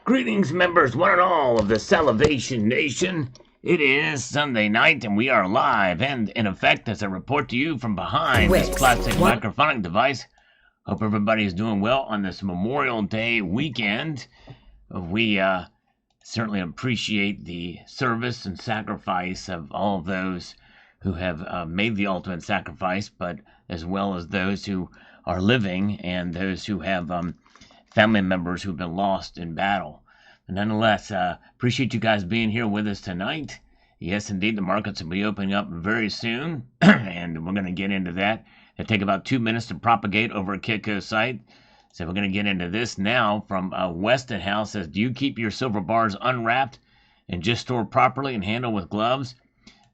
Greetings, members, one and all of the Salivation Nation. It is Sunday night, and we are live and in effect as I report to you from behind this plastic microphonic device. Hope everybody is doing well on this Memorial Day weekend. We certainly appreciate the service and sacrifice of all of those who have made the ultimate sacrifice, but as well as those who are living and those who have family members who've been lost in battle. But nonetheless, appreciate you guys being here with us tonight. Yes, indeed, the markets will be opening up very soon, and we're going to get into that. It'll take about 2 minutes to propagate over at Kitco's site. So we're going to get into this now from Westonhouse. Says, do you keep your silver bars unwrapped and just stored properly and handled with gloves?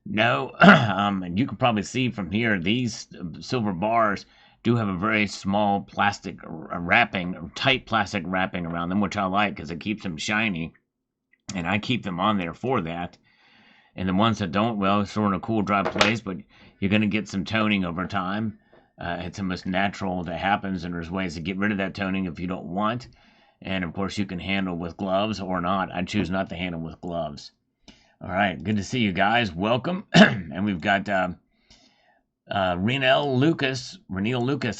No, and you can probably see from here, these silver bars do have a very small plastic wrapping, tight plastic wrapping around them, which I like because it keeps them shiny, and I keep them on there for that. And the ones that don't, well, store in a cool, dry place, but you're going to get some toning over time. It's almost natural that happens, and there's ways to get rid of that toning if you don't want. And, of course, you can handle with gloves or not. I choose not to handle with gloves. All right, good to see you guys. Welcome. And we've got Renelle Lucas.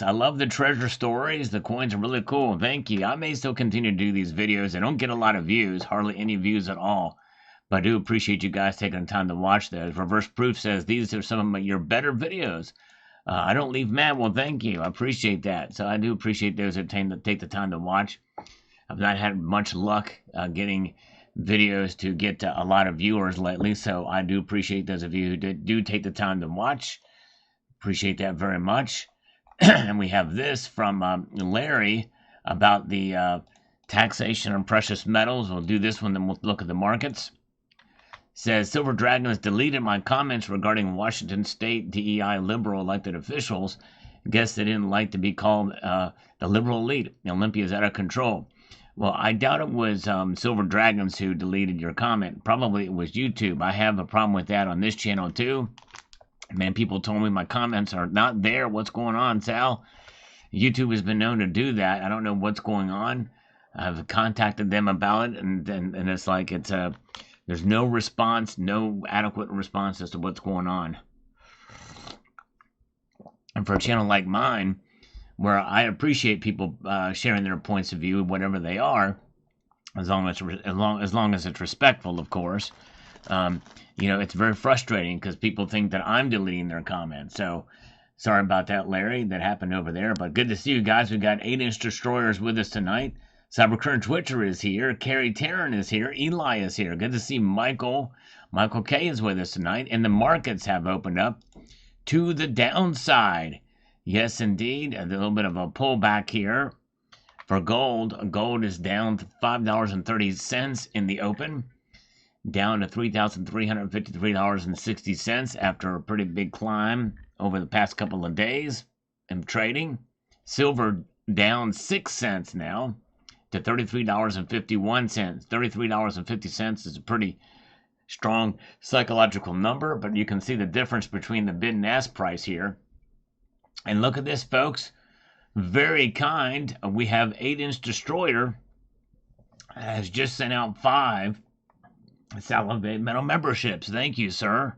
I love the treasure stories. The coins are really cool. Thank you. I may still continue to do these videos. I don't get a lot of views, hardly any views at all. But I do appreciate you guys taking the time to watch those. Reverse Proof says, these are some of your better videos. I don't leave mad. Well, thank you. I appreciate that. So I do appreciate those that take the time to watch. I've not had much luck getting videos to get a lot of viewers lately. So I do appreciate those of you who do take the time to watch. Appreciate that very much. And we have this from Larry about the taxation on precious metals. We'll do this one, then we'll look at the markets. Says, Silver Dragon has deleted my comments regarding Washington State DEI liberal elected officials. Guess they didn't like to be called the liberal elite. Olympia is out of control. Well, I doubt it was Silver Dragons who deleted your comment. Probably it was YouTube. I have a problem with that on this channel too. Man, people told me my comments are not there. What's going on, Sal? YouTube has been known to do that. I don't know what's going on. I've contacted them about it, and it's like there's no response, no adequate response as to what's going on. And for a channel like mine, where I appreciate people sharing their points of view, whatever they are, as long as it's respectful, of course. It's very frustrating because people think that I'm deleting their comments. So sorry about that, Larry. That happened over there. But good to see you guys. We've got 8-inch destroyers with us tonight. Cybercurrent Twitcher is here. Carrie Taryn is here. Eli is here. Good to see Michael. Michael K is with us tonight. And the markets have opened up to the downside. Yes, indeed. A little bit of a pullback here for gold. Gold is down to $5.30 in the open. Down to $3,353.60 after a pretty big climb over the past couple of days in trading. Silver down 6 cents now to $33.51. $33.50 is a pretty strong psychological number, but you can see the difference between the bid and ask price here. And look at this, folks. Very kind. We have 8-inch destroyer has just sent out 5 Salivate Metal memberships. Thank you, sir.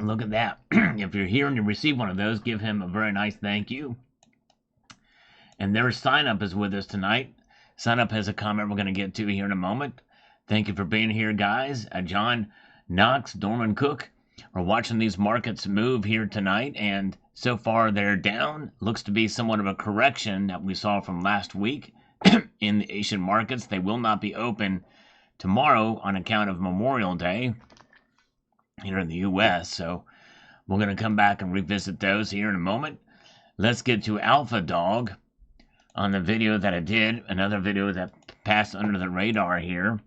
Look at that. If you're here and you receive one of those, give him a very nice thank you. And their sign up is with us tonight. Sign up has a comment we're going to get to here in a moment. Thank you for being here, guys. John Knox, Dorman Cook are watching these markets move here tonight, and so far they're down. Looks to be somewhat of a correction that we saw from last week. In the Asian markets, they will not be open tomorrow on account of Memorial Day here in the U.S., so we're going to come back and revisit those here in a moment. Let's get to Alpha Dog on the video that I did, another video that passed under the radar here.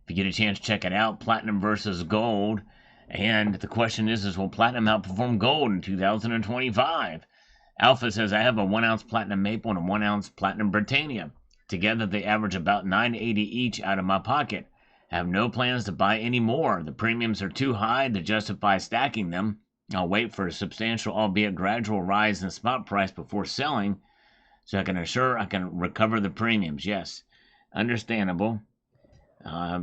If you get a chance, check it out, platinum versus gold. And the question is will platinum outperform gold in 2025? Alpha says, I have a 1-ounce platinum maple and a 1-ounce platinum Britannia. Together, they average about $9.80 each out of my pocket. I have no plans to buy any more. The premiums are too high to justify stacking them. I'll wait for a substantial, albeit gradual, rise in spot price before selling. so I can assure I can recover the premiums. Yes, understandable.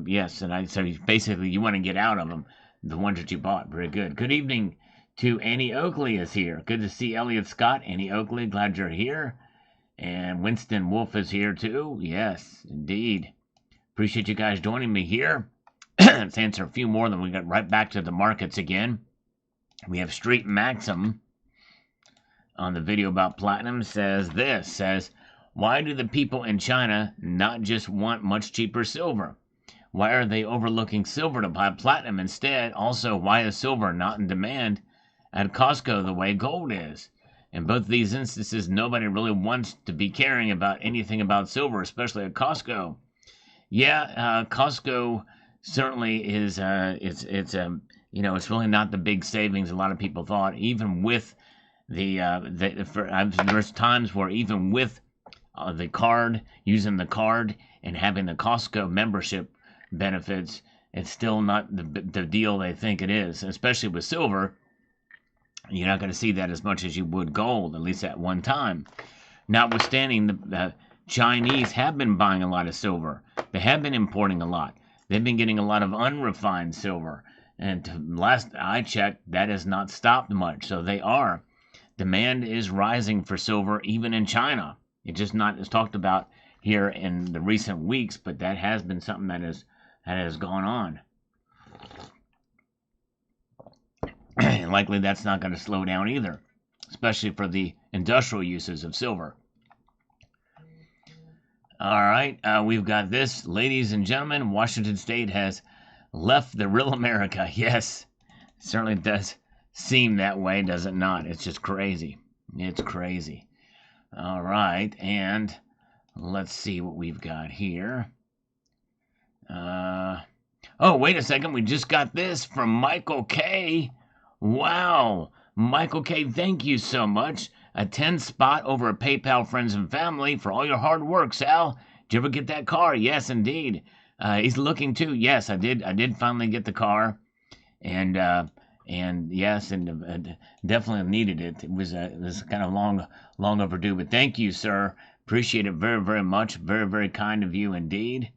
Yes, and so basically you want to get out of them, the ones that you bought. Very good. Good evening to Annie Oakley is here. Good to see Elliot Scott. Annie Oakley, glad you're here. And Winston Wolf is here too. Yes, indeed. Appreciate you guys joining me here. Let's answer a few more, then we got right back to the markets again. We have Street Maxim on the video about platinum says, why do the people in China not just want much cheaper silver? Why are they overlooking silver to buy platinum instead? Also, why is silver not in demand at Costco the way gold is? In both of these instances, nobody really wants to be caring about anything about silver, especially at Costco. Yeah, Costco certainly is. It's really not the big savings a lot of people thought. Even with there's times where even with the card, using the card and having the Costco membership benefits, it's still not the deal they think it is. Especially with silver, you're not going to see that as much as you would gold, at least at one time. Notwithstanding, the Chinese have been buying a lot of silver. They have been importing a lot. They've been getting a lot of unrefined silver. And last I checked, that has not stopped much. So they are. Demand is rising for silver even in China. It's just not as talked about here in the recent weeks, but that has been something that has gone on. And likely that's not going to slow down either, especially for the industrial uses of silver. All right, we've got this. Ladies and gentlemen, Washington State has left the real America. Yes, it certainly does seem that way, does it not? It's just crazy. It's crazy. All right, and let's see what we've got here. Oh, wait a second. We just got this from Michael K. Wow. Michael K., thank you so much. A 10 spot over at PayPal Friends and Family for all your hard work, Sal. Did you ever get that car? Yes, indeed. He's looking too. Yes, I did. I did finally get the car. And yes, and definitely needed it. It was kind of long overdue. But thank you, sir. Appreciate it very, very much. Very, very kind of you indeed.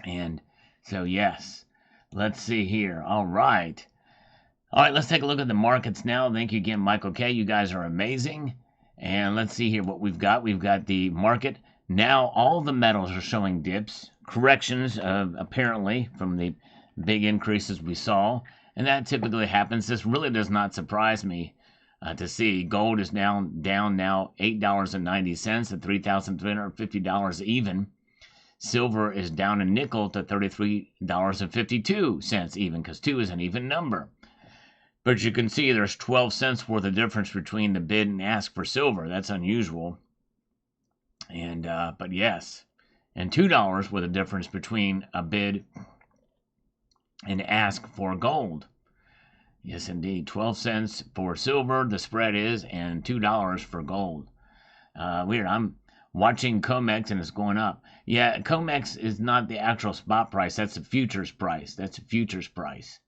And so, yes, let's see here. All right. All right, let's take a look at the markets now. Thank you again, Michael K. You guys are amazing. And let's see here what we've got. We've got the market. Now all the metals are showing dips, corrections, apparently, from the big increases we saw. And that typically happens. This really does not surprise me to see. Gold is down now $8.90 at $3,350 even. Silver is down in nickel to $33.52 even, because 2 is an even number. But you can see there's 12 cents worth of difference between the bid and ask for silver. That's unusual. And but yes, and $2 worth of difference between a bid and ask for gold. Yes, indeed. 12 cents for silver, the spread is, and $2 for gold. Weird. I'm watching COMEX and it's going up. Yeah, COMEX is not the actual spot price. That's the futures price. That's the futures price.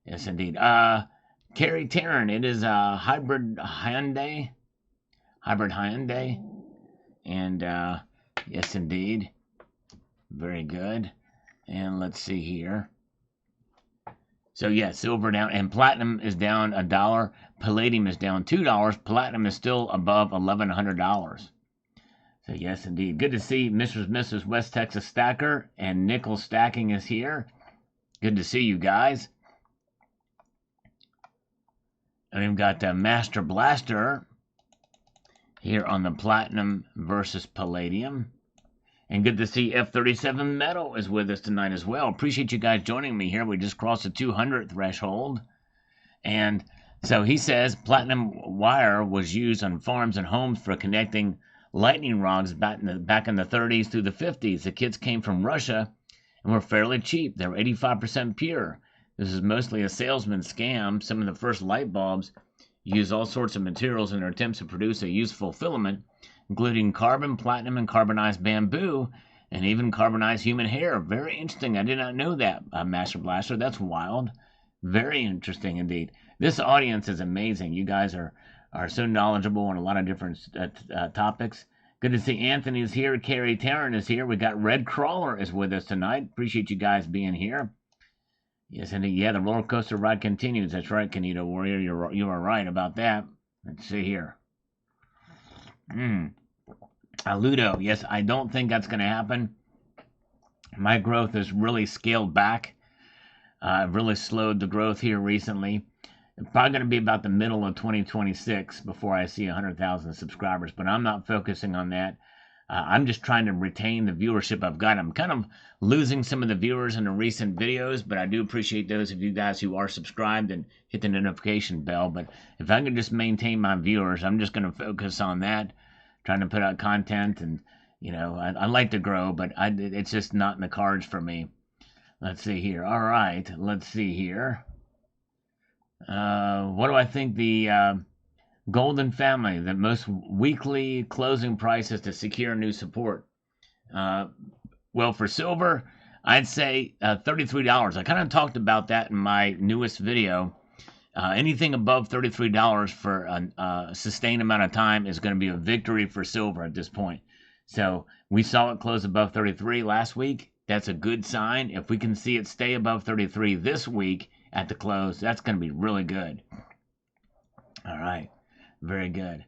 Yes, indeed. Carrie Taryn, it is a hybrid Hyundai. And yes, indeed. Very good. And let's see here. So yeah, silver down, and platinum is down $1. Palladium is down $2. Platinum is still above $1,100. So yes, indeed. Good to see Mrs. West Texas Stacker, and Nickel Stacking is here. Good to see you guys. And we've got Master Blaster here on the platinum versus palladium. And good to see F37 Metal is with us tonight as well. Appreciate you guys joining me here. We just crossed the 200 threshold. And so he says platinum wire was used on farms and homes for connecting lightning rods back in the 30s through the 50s. The kits came from Russia and were fairly cheap. They were 85% pure. This is mostly a salesman scam. Some of the first light bulbs use all sorts of materials in their attempts to produce a useful filament, including carbon, platinum, and carbonized bamboo, and even carbonized human hair. Very interesting. I did not know that, Master Blaster. That's wild. Very interesting indeed. This audience is amazing. You guys are are so knowledgeable on a lot of different topics. Good to see Anthony's here. Carrie Tarrant is here. We got Red Crawler is with us tonight. Appreciate you guys being here. Yes, and yeah, the roller coaster ride continues. That's right, Kanito Warrior. You are right about that. Let's see here. Ludo, yes, I don't think that's going to happen. My growth has really scaled back. I've really slowed the growth here recently. It's probably going to be about the middle of 2026 before I see 100,000 subscribers, but I'm not focusing on that. I'm just trying to retain the viewership I've got. I'm kind of losing some of the viewers in the recent videos, but I do appreciate those of you guys who are subscribed and hit the notification bell. But if I can just maintain my viewers, I'm just going to focus on that, trying to put out content. And, you know, I like to grow, but it's just not in the cards for me. Let's see here. All right, let's see here. What do I think the Golden Family, the most weekly closing prices to secure new support? Well, for silver, I'd say $33. I kind of talked about that in my newest video. Anything above $33 for a sustained amount of time is going to be a victory for silver at this point. So we saw it close above 33 last week. That's a good sign. If we can see it stay above 33 this week at the close, that's going to be really good. All right. Very good.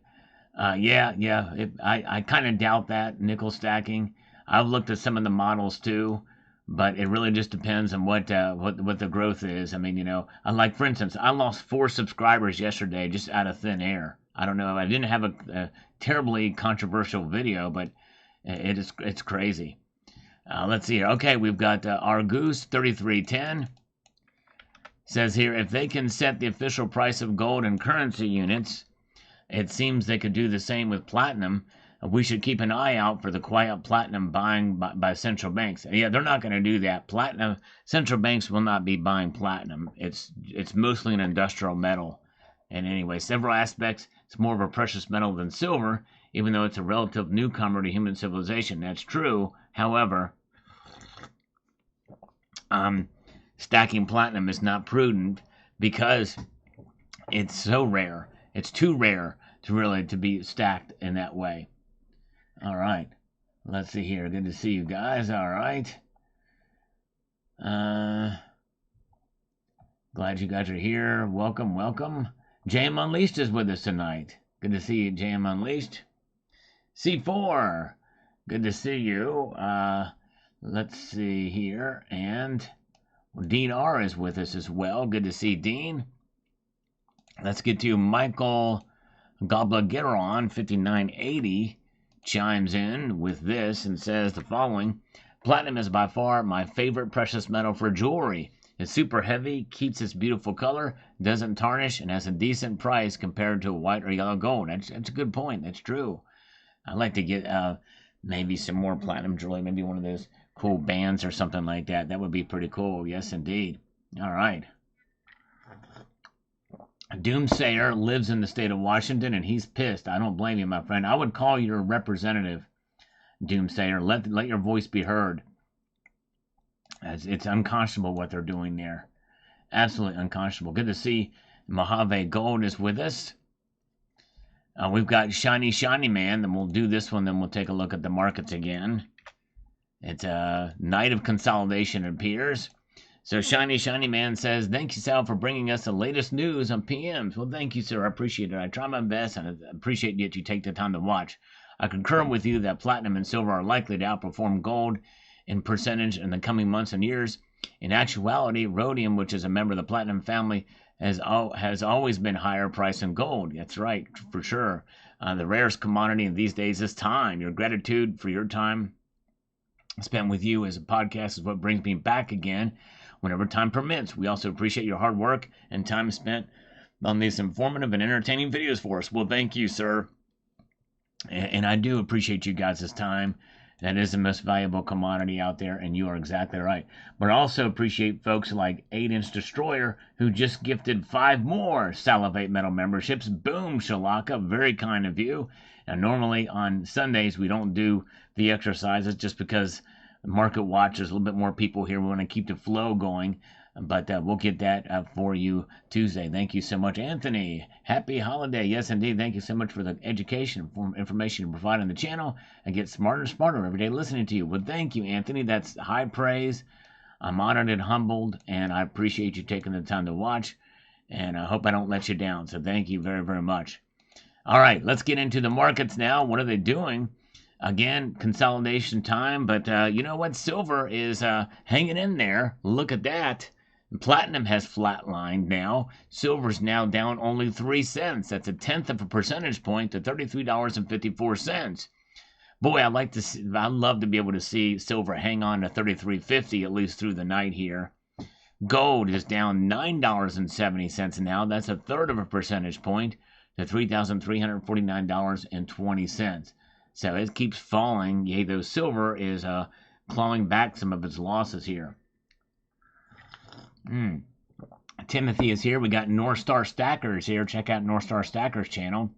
I kind of doubt that nickel stacking. I've looked at some of the models too, but it really just depends on what the growth is. I mean, you know, for instance, I lost 4 subscribers yesterday just out of thin air. I don't know. I didn't have a terribly controversial video, but it's crazy. Let's see here. Okay, we've got Argus 3310. Says here, if they can set the official price of gold in currency units, it seems they could do the same with platinum. We should keep an eye out for the quiet platinum buying by central banks. Yeah, they're not going to do that. Central banks will not be buying platinum. It's mostly an industrial metal. And anyway, several aspects, it's more of a precious metal than silver, even though it's a relative newcomer to human civilization. That's true. However, stacking platinum is not prudent because it's so rare. It's too rare to be stacked in that way. All right. Let's see here. Good to see you guys. All right. Glad you guys are here. Welcome, welcome. JM Unleashed is with us tonight. Good to see you, JM Unleashed. C4. Good to see you. Let's see here. And Dean R is with us as well. Good to see Dean. Let's get to Michael Goblageron 5980 chimes in with this and says the following. Platinum is by far my favorite precious metal for jewelry. It's super heavy, keeps its beautiful color, doesn't tarnish, and has a decent price compared to white or yellow gold. That's a good point. That's true. I'd like to get maybe some more platinum jewelry, maybe one of those cool bands or something like that. That would be pretty cool. Yes, indeed. All right. Doomsayer lives in the state of Washington, and he's pissed. I don't blame you, my friend. I would call your representative, Doomsayer. Let your voice be heard. It's unconscionable what they're doing there. Absolutely unconscionable. Good to see Mojave Gold is with us. We've got Shiny Man. Then we'll do this one. Then we'll take a look at the markets again. It's a night of consolidation, it appears. So Shiny Man says, thank you, Sal, for bringing us the latest news on PMs. Well, thank you, sir. I appreciate it. I try my best, and I appreciate that you take the time to watch. I concur with you that platinum and silver are likely to outperform gold in percentage in the coming months and years. In actuality, rhodium, which is a member of the platinum family, has always been higher priced than gold. That's right, for sure. The rarest commodity these days is time. Your gratitude for your time spent with you as a podcast is what brings me back again whenever time permits. We also appreciate your hard work and time spent on these informative and entertaining videos for us. Well, thank you, sir. And I do appreciate you guys' time. That is the most valuable commodity out there, and you are exactly right. But I also appreciate folks like 8-Inch Destroyer, who just gifted 5 more Salivate Metal memberships. Boom, Shalaka, very kind of you. And normally on Sundays, we don't do the exercises just because Market Watch, there's a little bit more people here. We want to keep the flow going. But we'll get that for you Tuesday. Thank you so much, Anthony. Happy holiday. Yes, indeed. Thank you so much for the education information you provide on the channel. I get smarter and smarter every day listening to you. Well, thank you, Anthony. That's high praise. I'm honored and humbled, and I appreciate you taking the time to watch. And I hope I don't let you down. So thank you very, very much. All right, let's get into the markets now. What are they doing? Again, consolidation time. But you know what? Silver is hanging in there. Look at that. Platinum has flatlined now. Silver's now down only 3 cents. That's a tenth of a percentage point to $33.54. Boy, I'd love to be able to see silver hang on to 33.50 at least through the night here. Gold is down $9.70 now. That's a third of a percentage point to $3,349.20. So it keeps falling. Yay, though silver is clawing back some of its losses here. Timothy is here. We got North Star Stackers here. Check out North Star Stackers channel.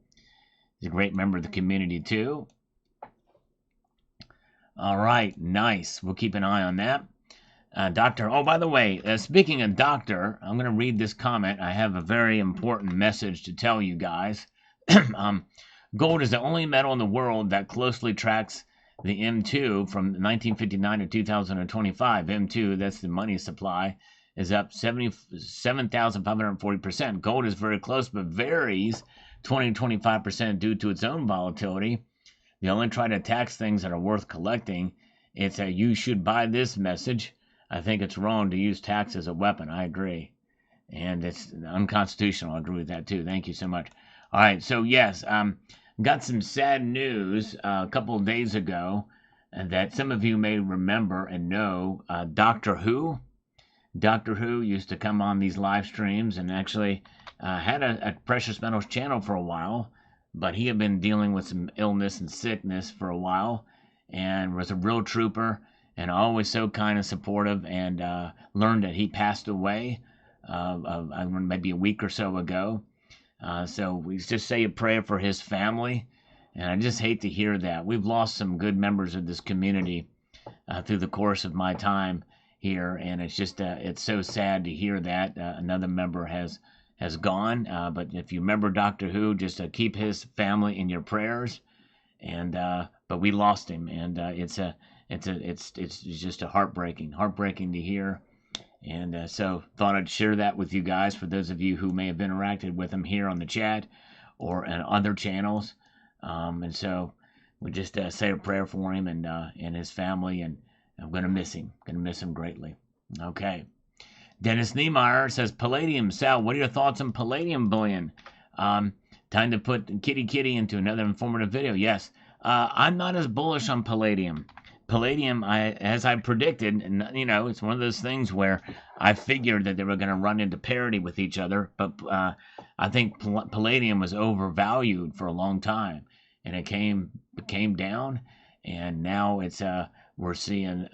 He's a great member of the community too. All right, nice. We'll keep an eye on that. Doctor, oh, by the way, speaking of doctor, I'm going to read this comment. I have a very important message to tell you guys. Gold is the only metal in the world that closely tracks the M2 from 1959 to 2025. M2, that's the money supply, is up 77,540%. Gold is very close, but varies 20 to 25% due to its own volatility. They only try to tax things that are worth collecting. It's a you should buy this message. I think it's wrong to use tax as a weapon. I agree. And it's unconstitutional. I agree with that too. Thank you so much. All right. So, yes, got some sad news a couple of days ago that some of you may remember and know. Doctor Who. Doctor Who used to come on these live streams and actually had a precious metals channel for a while. But he had been dealing with some illness and sickness for a while and was a real trooper and always so kind and supportive, and learned that he passed away maybe a week or so ago. So we just say a prayer for his family, and I just hate to hear that. We've lost some good members of this community through the course of my time here, and it's just it's so sad to hear that another member has gone. But if you remember Doctor Who, just keep his family in your prayers. And but we lost him, and it's just a heartbreaking to hear. And so thought I'd share that with you guys for those of you who may have interacted with him here on the chat or on other channels. And so we just say a prayer for him and his family, and I'm going to miss him. Greatly. Okay. Dennis Niemeyer says, Palladium. Sal, what are your thoughts on Palladium bullion? Time to put Kitty into another informative video. Yes, I'm not as bullish on Palladium. Palladium, as I predicted, and you know, it's one of those things where I figured that they were going to run into parity with each other, but I think Palladium was overvalued for a long time, and it came down, and now it's we're seeing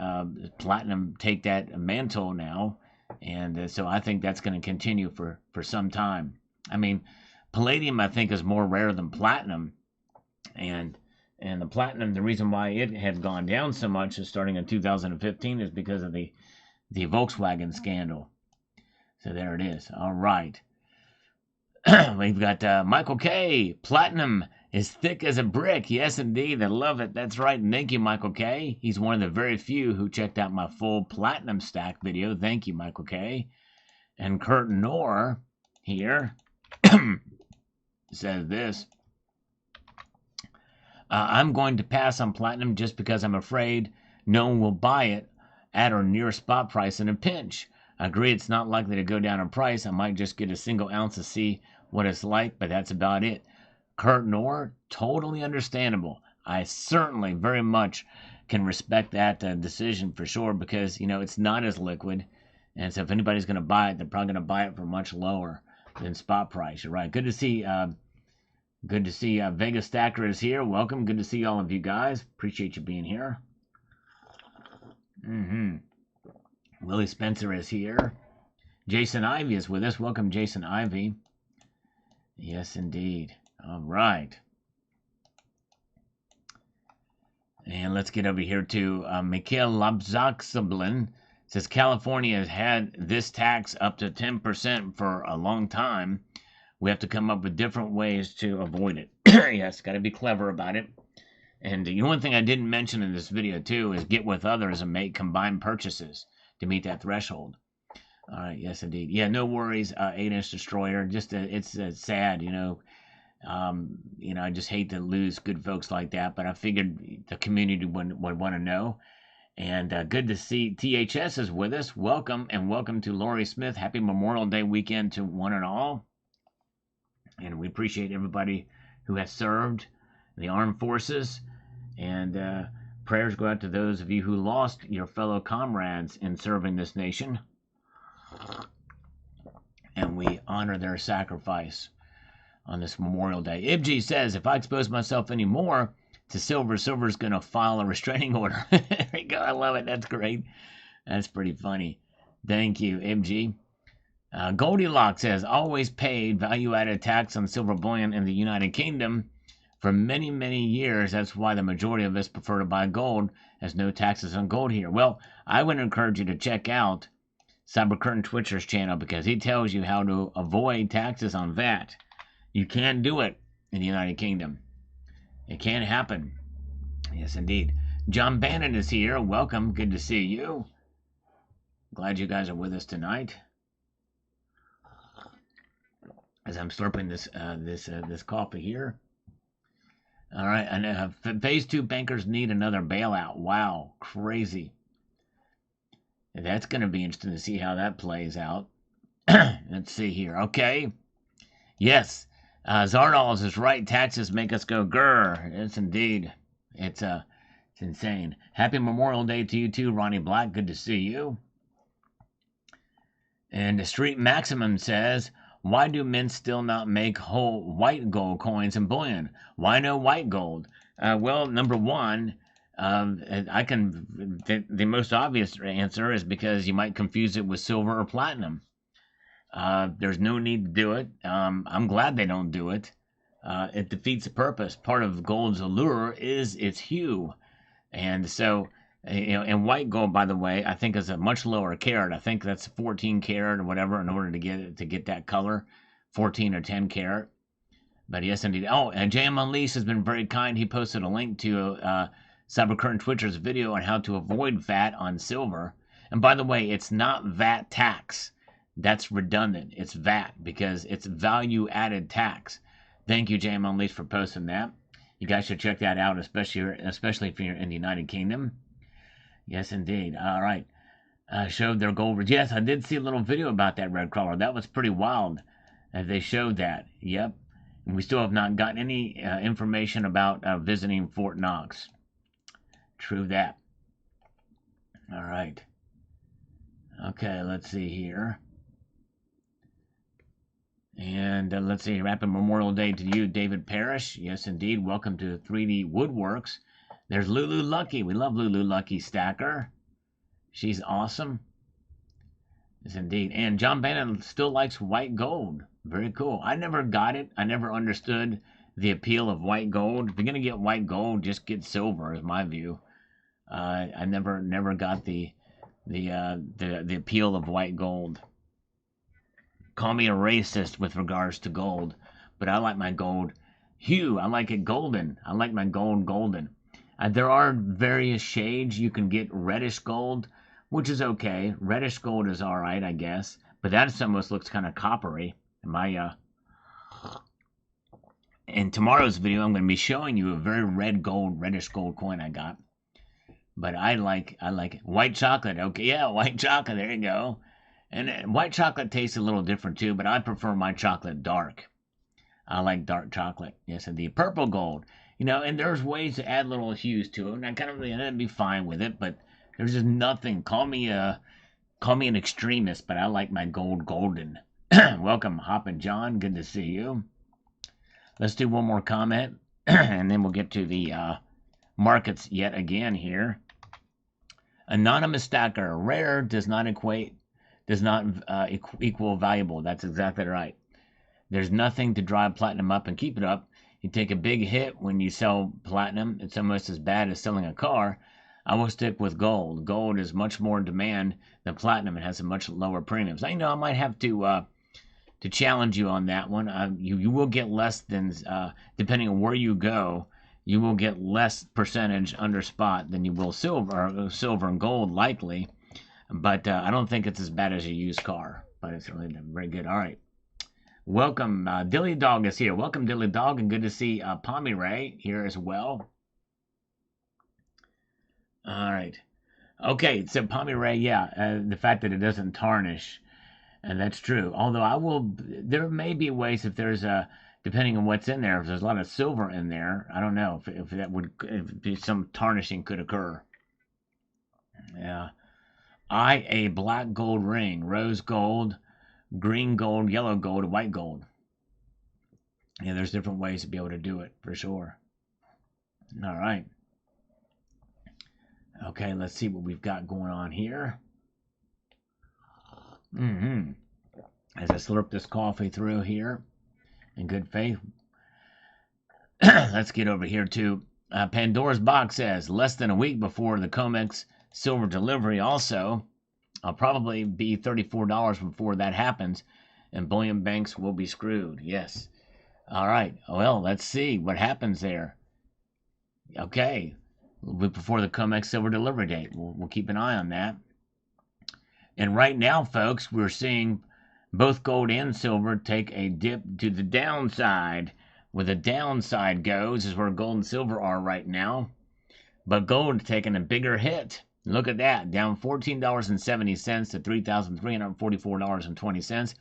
platinum take that mantle now, and so I think that's going to continue for some time. I mean, Palladium, I think, is more rare than platinum, and the platinum, the reason why it had gone down so much starting in 2015 is because of the Volkswagen scandal. So there it is. All right. We've got Michael K. Platinum is thick as a brick. Yes, indeed. I love it. That's right. Thank you, Michael K. He's one of the very few who checked out my full platinum stack video. Thank you, Michael K. And Kurt Knorr here says this. I'm going to pass on platinum just because I'm afraid no one will buy it at or near spot price in a pinch. I agree it's not likely to go down in price. I might just get a single ounce to see what it's like, but that's about it. Kurt Knorr, totally understandable. I certainly very much can respect that decision for sure, because, you know, it's not as liquid. And so if anybody's going to buy it, they're probably going to buy it for much lower than spot price. You're right. Good to see Vegas Stacker is here. Welcome. Good to see all of you guys. Appreciate you being here. Willie Spencer is here. Jason Ivy is with us. Welcome, Jason Ivy. Yes, indeed. All right. And let's get over here to Mikhail Labzaksablin. says California has had this tax up to 10% for a long time. We have to come up with different ways to avoid it. Yes, got to be clever about it. And the one thing I didn't mention in this video too is get with others and make combined purchases to meet that threshold. All right, yes indeed. Yeah, no worries. 8-inch destroyer. Just it's sad, you know. I just hate to lose good folks like that, but I figured the community would want to know. And good to see THS is with us. Welcome, and welcome to Laurie Smith. Happy Memorial Day weekend to one and all. And we appreciate everybody who has served the armed forces. And prayers go out to those of you who lost your fellow comrades in serving this nation. And we honor their sacrifice on this Memorial Day. Ibji says, if I expose myself anymore to silver, silver's going to file a restraining order. There you go. I love it. That's great. That's pretty funny. Thank you, Ibji. Goldilocks says, always paid value-added tax on silver bullion in the United Kingdom for many, many years. That's why the majority of us prefer to buy gold, as no taxes on gold here. Well, I would encourage you to check out Cybercurtain Twitcher's channel, because he tells you how to avoid taxes on VAT. You can do it in the United Kingdom. It can happen. Yes, indeed. John Bannon is here. Welcome. Good to see you. Glad you guys are with us tonight. As I'm slurping this coffee here. All right. And phase 2 bankers need another bailout. Wow. Crazy. That's going to be interesting to see how that plays out. Let's see here. Okay. Yes. Zardoz is right. Taxes make us go grr. Yes, indeed. It's insane. Happy Memorial Day to you too, Ronnie Black. Good to see you. And the Street Maximum says, why do men still not make whole white gold coins and bullion? Why no white gold? Well, number one, the most obvious answer is because you might confuse it with silver or platinum. There's no need to do it. I'm glad they don't do it. It defeats the purpose. Part of gold's allure is its hue. And so, and white gold, by the way, I think is a much lower carat. I think that's 14 carat or whatever in order to get that color, 14 or 10 carat. But yes, indeed. Oh, and JM Unleashed has been very kind. He posted a link to Cybercurtain Twitcher's video on how to avoid VAT on silver. And by the way, it's not VAT tax. That's redundant. It's VAT because it's value-added tax. Thank you, JM Unleashed, for posting that. You guys should check that out, especially if you're in the United Kingdom. Yes, indeed. All right. Showed their gold. Yes, I did see a little video about that red crawler. That was pretty wild. They showed that. Yep. And we still have not gotten any information about visiting Fort Knox. True that. All right. Okay, let's see here. And let's see, happy Memorial Day to you, David Parrish. Yes, indeed. Welcome to 3D Woodworks. There's Lulu Lucky. We love Lulu Lucky Stacker. She's awesome. Yes, indeed. And John Bannon still likes white gold. Very cool. I never got it. I never understood the appeal of white gold. If you're going to get white gold, just get silver, is my view. I never got the appeal of white gold. Call me a racist with regards to gold, but I like my gold hue. I like it golden. I like my gold golden. There are various shades. You can get reddish gold, which is okay. Reddish gold is all right, I guess, but that almost looks kind of coppery. In tomorrow's video, I'm going to be showing you a very reddish gold coin I got. But I like it. White chocolate. Okay, yeah, white chocolate. There you go. And white chocolate tastes a little different too, but I prefer my chocolate dark. I like dark chocolate. Yes, indeed. Purple gold. And there's ways to add little hues to it, and I'd be fine with it, but there's just nothing. Call me an extremist, but I like my gold golden. Welcome, Hoppin' John. Good to see you. Let's do one more comment, and then we'll get to the markets yet again here. Anonymous stacker. Rare does not equal valuable. That's exactly right. There's nothing to drive platinum up and keep it up. You take a big hit when you sell platinum. It's almost as bad as selling a car. I will stick with gold. Gold is much more in demand than platinum. It has a much lower premium. So, I might have to challenge you on that one. You will get less than, depending on where you go, you will get less percentage under spot than you will silver and gold likely. But I don't think it's as bad as a used car. But it's really very good. All right. Welcome. Dilly Dog is here. Welcome, Dilly Dog. And good to see Pommy Ray here as well. All right. Okay. So Pommy Ray, yeah. The fact that it doesn't tarnish. And that's true. Although there may be ways if there's depending on what's in there, if there's a lot of silver in there, I don't know if some tarnishing could occur. Yeah. A black gold ring, rose gold, green gold, yellow gold, white gold. Yeah, there's different ways to be able to do it for sure. All right. Okay, let's see what we've got going on here. As I slurp this coffee through here in good faith. Let's get over here to Pandora's Box says, less than a week before the COMEX silver delivery also. I'll probably be $34 before that happens, and bullion banks will be screwed. Yes. All right. Well, let's see what happens there. Okay. A little bit before the COMEX silver delivery date. We'll keep an eye on that. And right now, folks, we're seeing both gold and silver take a dip to the downside. Where the downside goes is where gold and silver are right now. But gold taking a bigger hit. Look at that, down $14.70 to $3,344.20.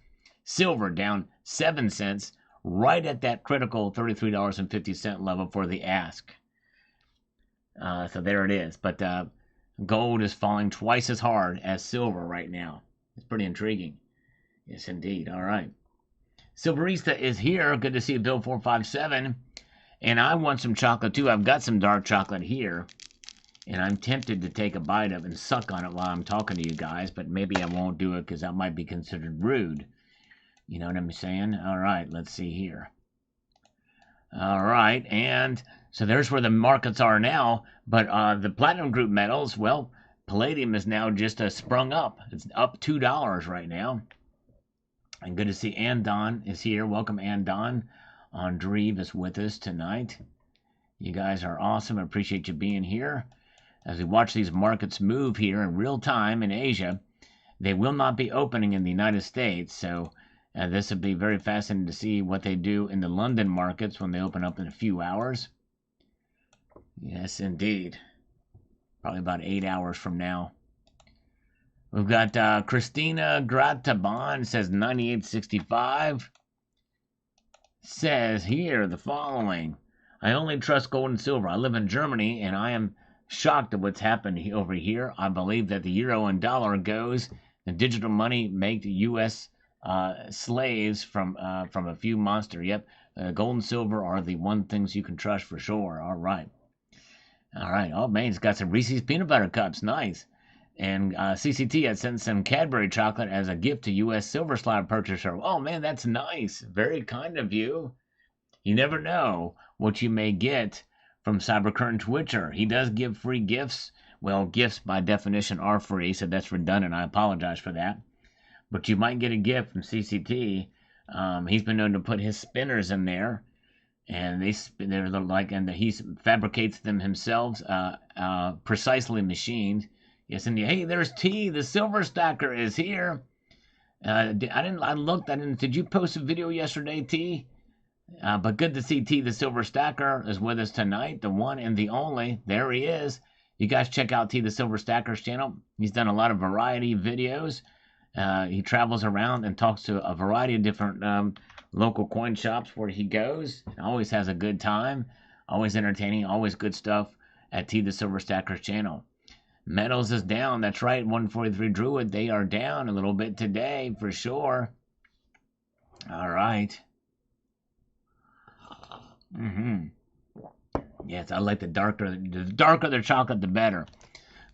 Silver down 7 cents, right at that critical $33.50 level for the ask. So there it is. But gold is falling twice as hard as silver right now. It's pretty intriguing. Yes, indeed. All right. Silverista is here. Good to see you, Bill 457. And I want some chocolate, too. I've got some dark chocolate here. And I'm tempted to take a bite of it and suck on it while I'm talking to you guys. But maybe I won't do it because that might be considered rude. You know what I'm saying? All right. Let's see here. All right. And so there's where the markets are now. But the platinum group metals, well, palladium is now just sprung up. It's up $2 right now. And good to see Andon is here. Welcome, Andon. Andreev is with us tonight. You guys are awesome. I appreciate you being here. As we watch these markets move here in real time in Asia, they will not be opening in the United States. So this will be very fascinating to see what they do in the London markets when they open up in a few hours. Yes, indeed. Probably about 8 hours from now. We've got Christina Grataban says 98.65. Says here the following. I only trust gold and silver. I live in Germany and I am shocked at what's happened over here. I believe that the euro and dollar goes. The digital money make the U.S. Slaves from a few monster. Yep, gold and silver are the one things you can trust for sure. All right. All right. Oh, man, it's got some Reese's peanut butter cups. Nice. And CCT had sent some Cadbury chocolate as a gift to U.S. Silver Slab purchaser. Oh, man, that's nice. Very kind of you. You never know what you may get from Cybercurrent Twitcher. He does give free gifts. Well, gifts by definition are free, so that's redundant. I apologize for that. But you might get a gift from CCT. He's been known to put his spinners in there. And they're like, and he fabricates them himself, precisely machined. Yes, and hey, there's T. The Silver Stacker is here. Did you post a video yesterday, T? But good to see T. The Silver Stacker is with us tonight. The one and the only. There he is. You guys check out T. The Silver Stacker's channel. He's done a lot of variety videos. He travels around and talks to a variety of different local coin shops where he goes. Always has a good time. Always entertaining. Always good stuff at T. The Silver Stacker's channel. Metals is down. That's right. 143 Druid. They are down a little bit today for sure. All right. Yes, I like the darker the chocolate, the better.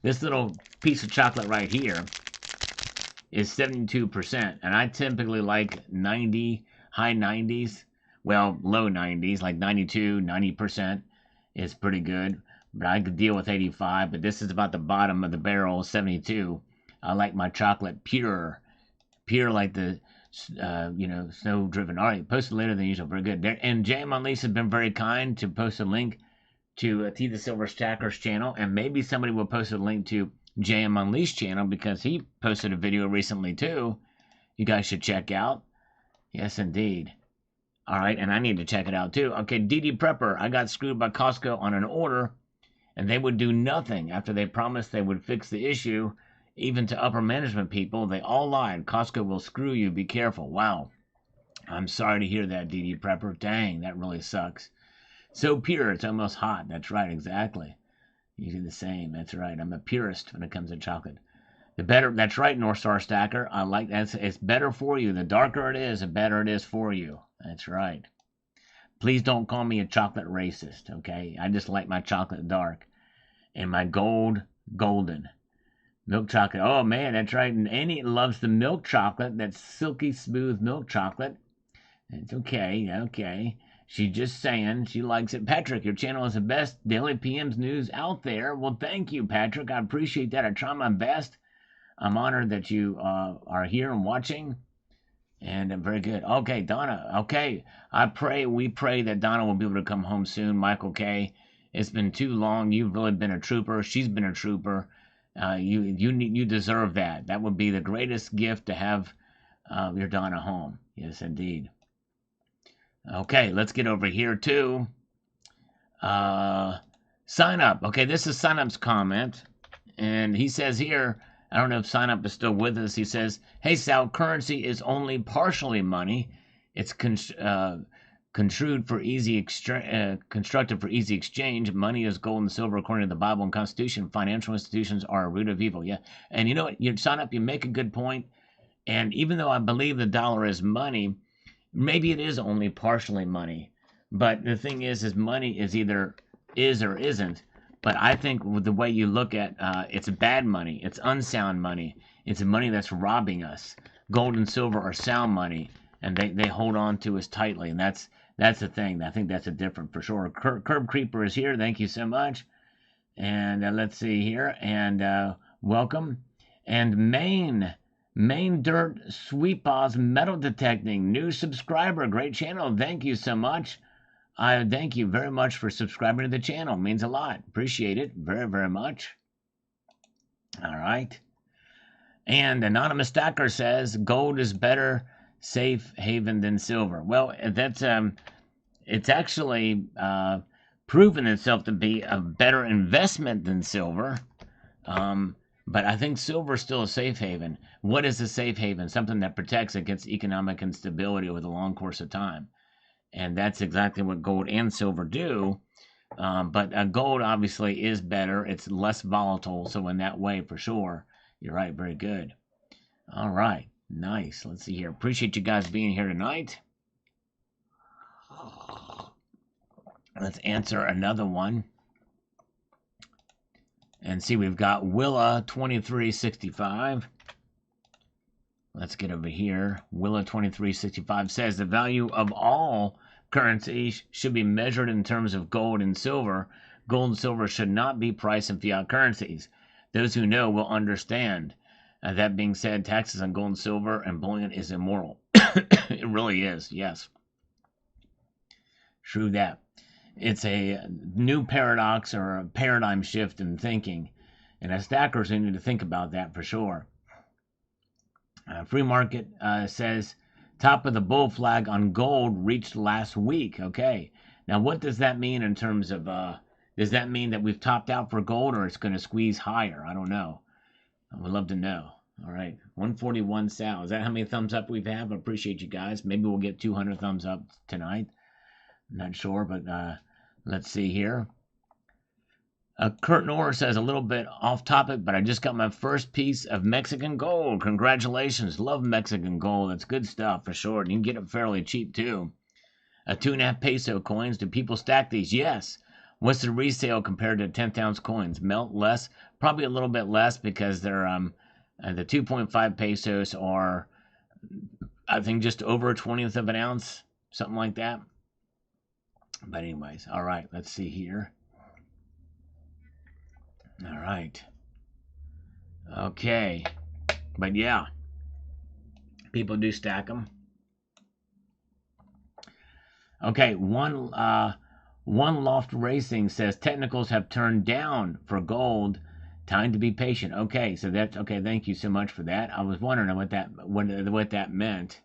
This little piece of chocolate right here is 72%, and I typically like 90, high 90s, well, low 90s, like 92, 90% is pretty good. but I could deal with 85. But this is about the bottom of the barrel, 72. I like my chocolate pure like the snow driven. All right, posted later than usual. Very good. And JM Unleashed has been very kind to post a link to T the Silver Stacker's channel, and maybe somebody will post a link to JM Unleashed channel because he posted a video recently too. You guys should check out. Yes, indeed. All right, and I need to check it out too. Okay, DD Prepper, I got screwed by Costco on an order, and they would do nothing after they promised they would fix the issue. Even to upper management people, they all lied. Costco will screw you. Be careful. Wow. I'm sorry to hear that, DD Prepper. Dang, that really sucks. So pure, it's almost hot. That's right, exactly. You do the same. That's right. I'm a purist when it comes to chocolate. The better, that's right, North Star Stacker. I like that. It's better for you. The darker it is, the better it is for you. That's right. Please don't call me a chocolate racist, okay? I just like my chocolate dark. And my golden. Milk chocolate. Oh, man, that's right. And Annie loves the milk chocolate. That's silky smooth milk chocolate. It's okay. She's just saying she likes it. Patrick, your channel is the best Daily PM's news out there. Well, thank you, Patrick. I appreciate that. I try my best. I'm honored that you are here and watching. And very good. Okay, Donna. Okay, we pray that Donna will be able to come home soon. Michael K. It's been too long. You've really been a trooper. She's been a trooper. You deserve that. That would be the greatest gift to have your Donna home. Yes, indeed. Okay, let's get over here to sign up. Okay, this is sign up's comment, and he says here. I don't know if Sign Up is still with us. He says, hey, Sal, currency is only partially money. It's constructed for easy exchange. Money is gold and silver according to the Bible and Constitution. Financial institutions are a root of evil. Yeah. And you know what? You Sign Up, you make a good point. And even though I believe the dollar is money, maybe it is only partially money. But the thing is money is either is or isn't. But I think with the way you look at it's bad money, it's unsound money, it's money that's robbing us. Gold and silver are sound money, and they hold on to us tightly, and that's the thing. I think that's a different for sure. Curb Creeper is here. Thank you so much. And let's see here, and welcome. And Main Dirt Sweetpaws Metal Detecting, new subscriber, great channel. Thank you so much. I thank you very much for subscribing to the channel. It means a lot. Appreciate it very, very much. All right. And Anonymous Stacker says gold is better safe haven than silver. Well, that's it's actually proven itself to be a better investment than silver. But I think silver is still a safe haven. What is a safe haven? Something that protects against economic instability over the long course of time. And that's exactly what gold and silver do. But gold obviously is better. It's less volatile. So in that way, for sure, you're right. Very good. All right. Nice. Let's see here. Appreciate you guys being here tonight. Let's answer another one. And see, we've got Willa 2365. Let's get over here. Willa2365 says the value of all currencies should be measured in terms of gold and silver. Gold and silver should not be priced in fiat currencies. Those who know will understand. That being said, taxes on gold and silver and bullion is immoral. It really is, yes. True that. It's a new paradox or a paradigm shift in thinking. And as stackers, we need to think about that for sure. Free Market says, top of the bull flag on gold reached last week. Okay. Now, what does that mean in terms of, does that mean that we've topped out for gold or it's going to squeeze higher? I don't know. I would love to know. All right. 141 Sal. Is that how many thumbs up we've had? I appreciate you guys. Maybe we'll get 200 thumbs up tonight. I'm not sure, but let's see here. Kurt Noor says, a little bit off topic, but I just got my first piece of Mexican gold. Congratulations. Love Mexican gold. That's good stuff for sure. And you can get it fairly cheap too. 2.5 peso coins. Do people stack these? Yes. What's the resale compared to 10th ounce coins? Melt less? Probably a little bit less because they're the 2.5 pesos are, I think, just over a 20th of an ounce. Something like that. But anyways, all right. Let's see here. All right. Okay. But yeah, people do stack them. Okay, one Loft Racing says technicals have turned down for gold. Time to be patient. Okay, so that's okay. Thank you so much for that. I was wondering what that meant.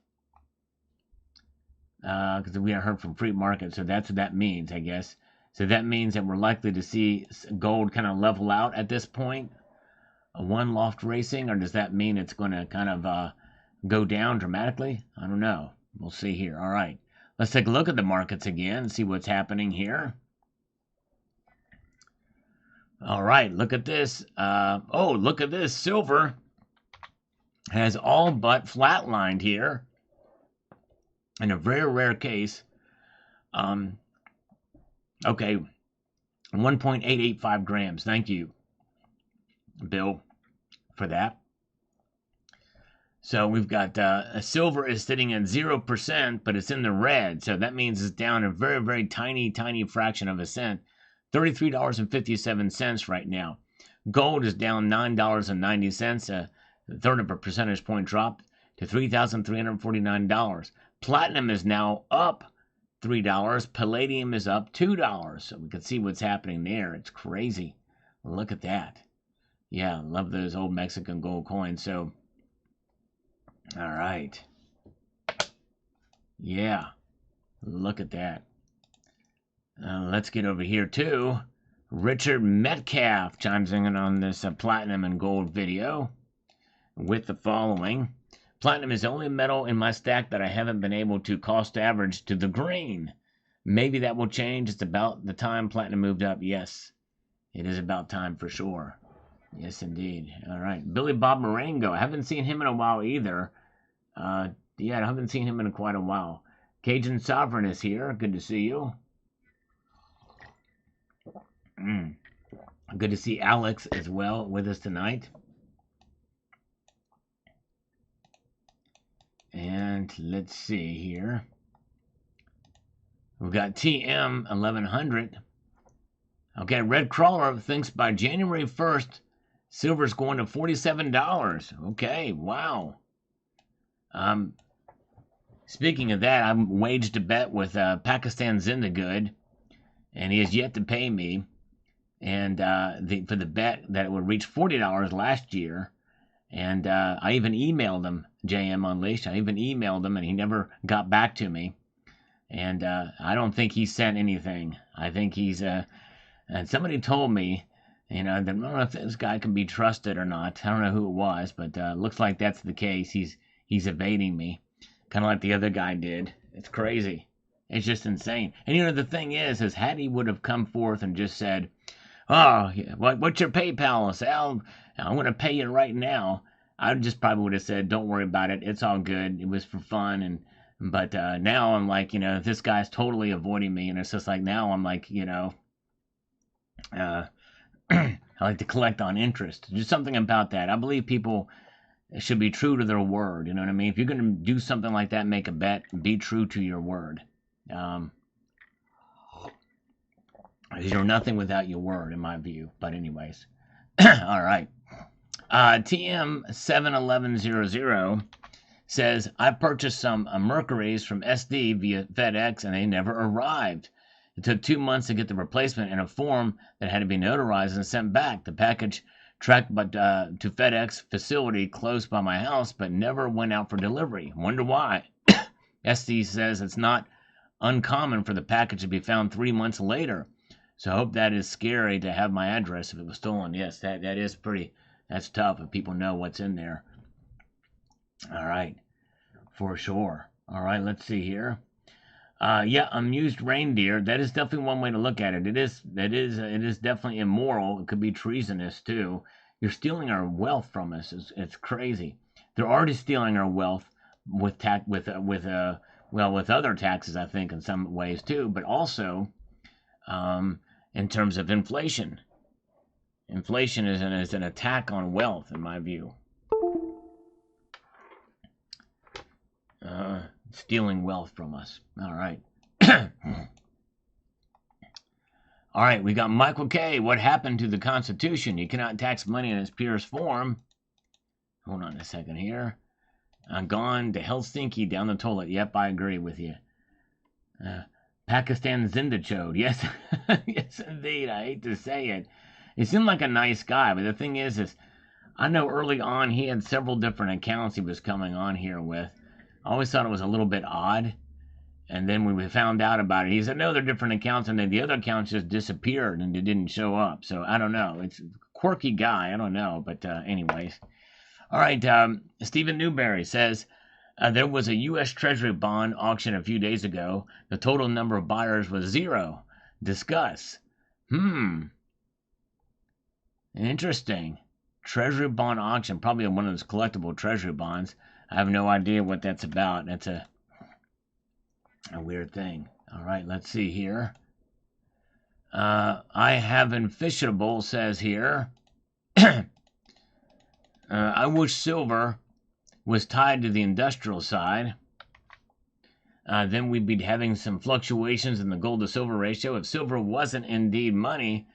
Because we haven't heard from free market, so that's what that means, I guess. So that means that we're likely to see gold kind of level out at this point. One Loft Racing, or does that mean it's going to kind of go down dramatically? I don't know. We'll see here. All right. Let's take a look at the markets again and see what's happening here. All right, look at this. Oh, look at this. Silver has all but flatlined here. In a very rare case. Okay, 1.885 grams. Thank you, Bill, for that. So we've got silver is sitting at 0%, but it's in the red. So that means it's down a very, very tiny, tiny fraction of a cent. $33.57 right now. Gold is down $9.90, a third of a percentage point drop to $3,349. Platinum is now up $3. Palladium is up $2. So we can see what's happening there. It's crazy. Look at that. Yeah, love those old Mexican gold coins. So, all right. Yeah, look at that. Let's get over here too. Richard Metcalf chimes in on this platinum and gold video with the following. Platinum is the only metal in my stack that I haven't been able to cost average to the green. Maybe that will change. It's about the time platinum moved up. Yes, it is about time for sure. Yes, indeed. All right. Billy Bob Marengo. I haven't seen him in a while either. Yeah, I haven't seen him in quite a while. Cajun Sovereign is here. Good to see you. Good to see Alex as well with us tonight. And let's see here. We've got TM 1100. Okay, Red Crawler thinks by January 1st, silver's going to $47. Okay, wow. Speaking of that, I waged a bet with Pakistan Zindagood, and he has yet to pay me. And for the bet that it would reach $40 last year. And I even emailed him, JM Unleashed. I even emailed him, and he never got back to me. And I don't think he sent anything. I think he's and somebody told me, that I don't know if this guy can be trusted or not. I don't know who it was, but looks like that's the case. He's evading me, kind of like the other guy did. It's crazy. It's just insane. And the thing is Hattie would have come forth and just said, "Oh, what's your PayPal?" Sal, I'm going to pay you right now. I just probably would have said, "Don't worry about it. It's all good. It was for fun." But now I'm like, this guy's totally avoiding me, and it's just like now I'm like, I like to collect on interest. Just something about that. I believe people should be true to their word. You know what I mean? If you're going to do something like that, make a bet, be true to your word. You're nothing without your word, in my view. But anyways, all right. TM71100 says, I purchased some Mercuries from SD via FedEx, and they never arrived. It took 2 months to get the replacement in a form that had to be notarized and sent back. The package tracked to FedEx facility close by my house, but never went out for delivery. Wonder why. SD says it's not uncommon for the package to be found 3 months later. So I hope that is scary to have my address if it was stolen. Yes, that is that's tough if people know what's in there. All right, for sure. All right, let's see here. Yeah, amused reindeer. That is definitely one way to look at it. It is definitely immoral. It could be treasonous too. You're stealing our wealth from us. It's crazy. They're already stealing our wealth with other taxes, I think, in some ways too, but also in terms of inflation. Inflation is an attack on wealth, in my view. Stealing wealth from us. All right. All right, we got Michael K. What happened to the Constitution? You cannot tax money in its purest form. Hold on a second here. Gone to Helsinki down the toilet. Yep, I agree with you. Pakistan Zindachode. Yes, yes, indeed. I hate to say it. He seemed like a nice guy, but the thing is I know early on he had several different accounts he was coming on here with. I always thought it was a little bit odd. And then when we found out about it, he said, no, they're different accounts. And then the other accounts just disappeared and they didn't show up. So I don't know. It's a quirky guy. I don't know. But anyways. All right. Stephen Newberry says, there was a U.S. Treasury bond auction a few days ago. The total number of buyers was 0. Discuss. Interesting. Treasury bond auction. Probably one of those collectible treasury bonds. I have no idea what that's about. That's a weird thing. All right, let's see here. I haven't fishable says here. I wish silver was tied to the industrial side. Then we'd be having some fluctuations in the gold to silver ratio. If silver wasn't indeed money,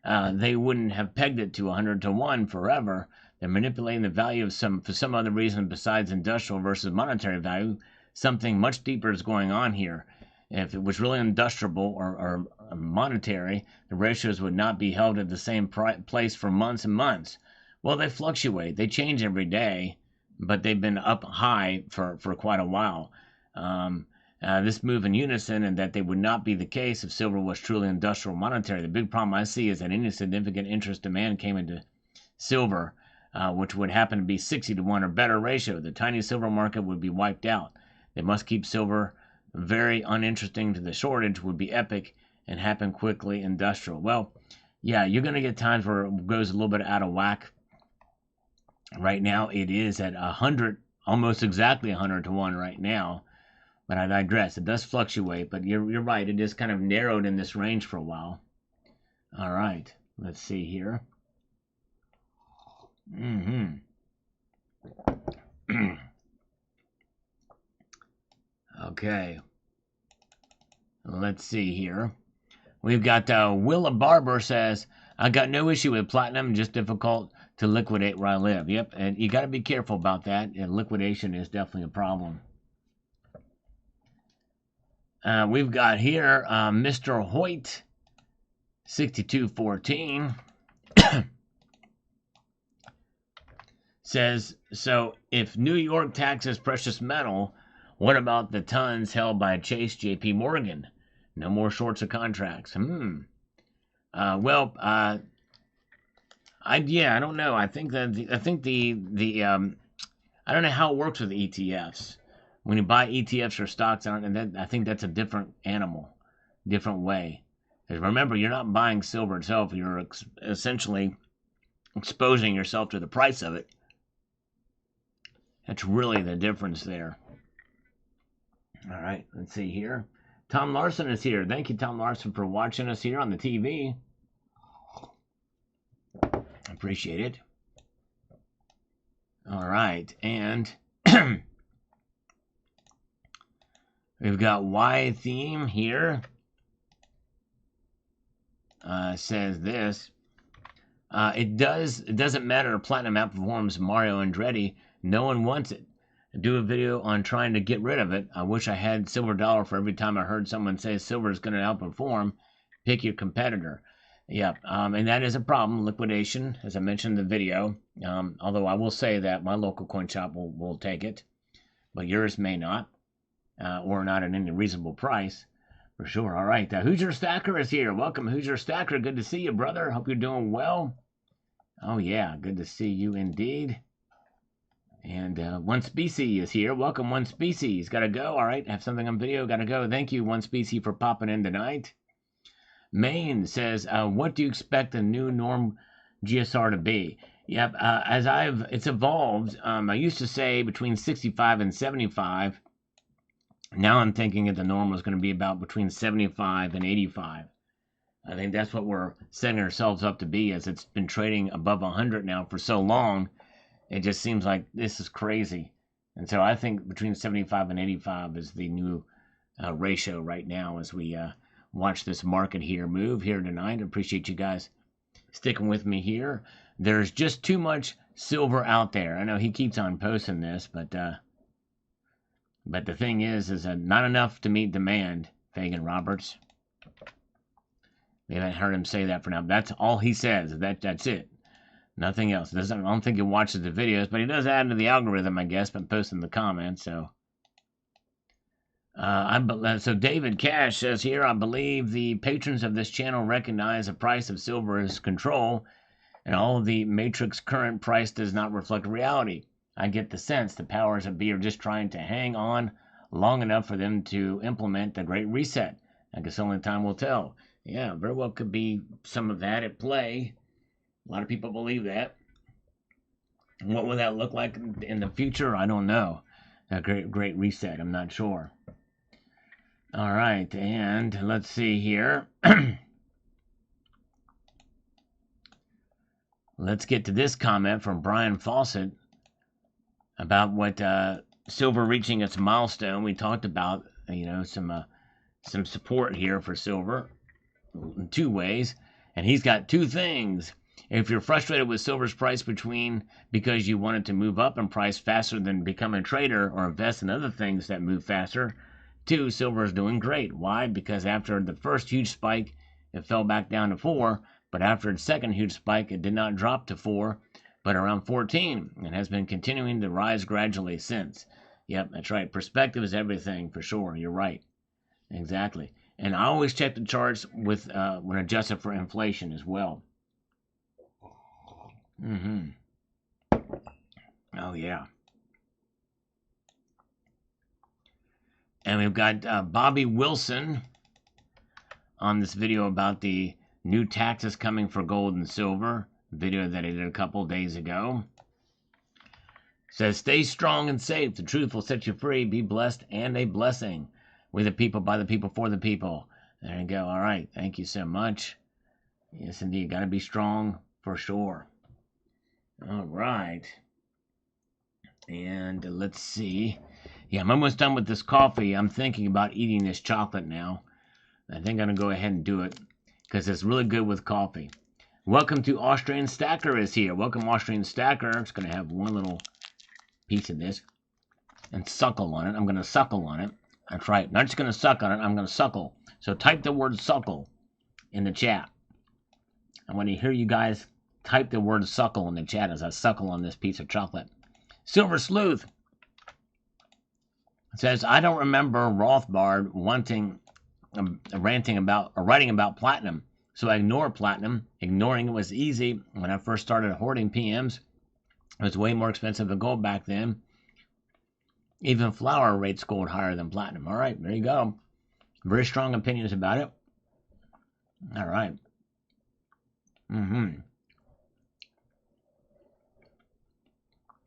they wouldn't have pegged it to 100 to 1 forever. They're manipulating the value of for some other reason besides industrial versus monetary value. Something much deeper is going on here. If it was really industrial or monetary, the ratios would not be held at the same place for months and months. Well, they fluctuate. They change every day, but they've been up high for quite a while. This move in unison, and that they would not be the case if silver was truly industrial monetary. The big problem I see is that any significant interest demand came into silver, which would happen to be 60 to 1 or better ratio. The tiny silver market would be wiped out. They must keep silver very uninteresting to the shortage, would be epic and happen quickly industrial. Well, yeah, you're going to get times where it goes a little bit out of whack. Right now it is at 100, almost exactly 100 to 1 right now. But I digress. It does fluctuate, but you're right. It is kind of narrowed in this range for a while. All right, let's see here. Okay. Let's see here. We've got Willa Barber says, I got no issue with platinum, just difficult to liquidate where I live. Yep, and you got to be careful about that. And liquidation is definitely a problem. We've got here Mr. Hoyt, 6214, says, so if New York taxes precious metal, what about the tons held by Chase JP Morgan? No more shorts of contracts. I don't know. I think that I don't know how it works with ETFs. When you buy ETFs or stocks, I think that's a different animal, different way. Because remember, you're not buying silver itself. You're essentially exposing yourself to the price of it. That's really the difference there. All right, let's see here. Tom Larson is here. Thank you, Tom Larson, for watching us here on the TV. Appreciate it. All right, and we've got Y Theme here. Says this. It doesn't matter if Platinum outperforms Mario Andretti. No one wants it. Do a video on trying to get rid of it. I wish I had silver dollar for every time I heard someone say silver is going to outperform. Pick your competitor. Yep, and that is a problem. Liquidation, as I mentioned in the video. Although I will say that my local coin shop will take it, but yours may not, or not at any reasonable price, for sure. All right, Hoosier Stacker is here. Welcome, Hoosier Stacker. Good to see you, brother. Hope you're doing well. Oh yeah, good to see you indeed. And One Species is here. Welcome, One Species. Gotta go. All right, have something on video. Gotta go. Thank you, One Species, for popping in tonight. Maine says, what do you expect the new norm GSR to be? Yep, it's evolved. I used to say between 65 and 75. Now I'm thinking that the norm was going to be about between 75 and 85. I think that's what we're setting ourselves up to be, as it's been trading above 100 now for so long. It just seems like this is crazy. And so I think between 75 and 85 is the new ratio right now as we watch this market here move here tonight. I appreciate you guys sticking with me here. There's just too much silver out there. I know he keeps on posting this, but the thing is not enough to meet demand, Fagan Roberts. We haven't heard him say that for now. That's all he says. That's it. Nothing else. I don't think he watches the videos, but he does add to the algorithm, I guess, by posting the comments. So, so David Cash says here, I believe the patrons of this channel recognize the price of silver is control, and all of the matrix current price does not reflect reality. I get the sense the powers that be are just trying to hang on long enough for them to implement the Great Reset. I guess only time will tell. Yeah, very well could be some of that at play. A lot of people believe that. What will that look like in the future? I don't know. A great reset. I'm not sure. All right, and let's see here. Let's get to this comment from Brian Fawcett about what silver reaching its milestone. We talked about, some support here for silver in two ways, and he's got two things. If you're frustrated with silver's price because you want it to move up in price faster than become a trader or invest in other things that move faster, two, silver is doing great. Why? Because after the first huge spike, it fell back down to 4, but after its second huge spike, it did not drop to 4, but around 14, and has been continuing to rise gradually since. Yep, that's right. Perspective is everything, for sure. You're right. Exactly. And I always check the charts with when adjusted for inflation as well. Oh, yeah. And we've got Bobby Wilson on this video about the new taxes coming for gold and silver. Video that I did a couple days ago. Says, stay strong and safe. The truth will set you free. Be blessed and a blessing. We're the people, by the people, for the people. There you go. All right. Thank you so much. Yes, indeed. Got to be strong for sure. All right. And let's see. Yeah, I'm almost done with this coffee. I'm thinking about eating this chocolate now. I think I'm going to go ahead and do it because it's really good with coffee. Welcome to Austrian Stacker is here. Welcome, Austrian Stacker. I'm just going to have one little piece of this and suckle on it. I'm going to suckle on it. That's right. Not just going to suck on it. I'm going to suckle. So type the word suckle in the chat. I want to hear you guys type the word suckle in the chat as I suckle on this piece of chocolate. Silver Sleuth says, I don't remember Rothbard writing about platinum. So I ignore platinum. Ignoring it was easy. When I first started hoarding PMs, it was way more expensive than gold back then. Even flour rates gold higher than platinum. All right, there you go. Very strong opinions about it. All right.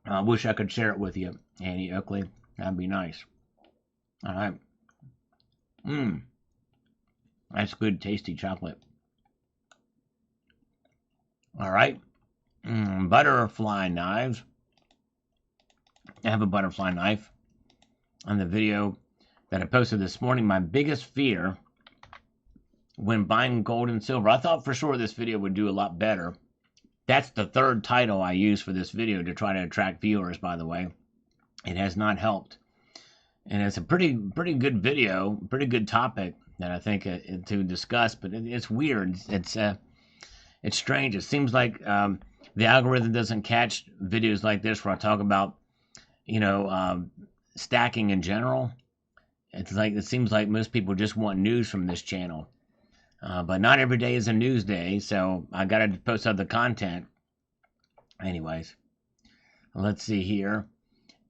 I wish I could share it with you, Annie Oakley. That'd be nice. All right. That's good, tasty chocolate. All right. Butterfly knives. I have a butterfly knife. On the video that I posted this morning, my biggest fear when buying gold and silver. I thought for sure this video would do a lot better. That's the third title I used for this video to try to attract viewers, by the way. It has not helped. And it's a pretty good video, pretty good topic that I think to discuss, but it's weird. It's strange. It seems like the algorithm doesn't catch videos like this where I talk about, stacking in general. It seems like most people just want news from this channel. But not every day is a news day, so I got to post other content. Anyways, let's see here.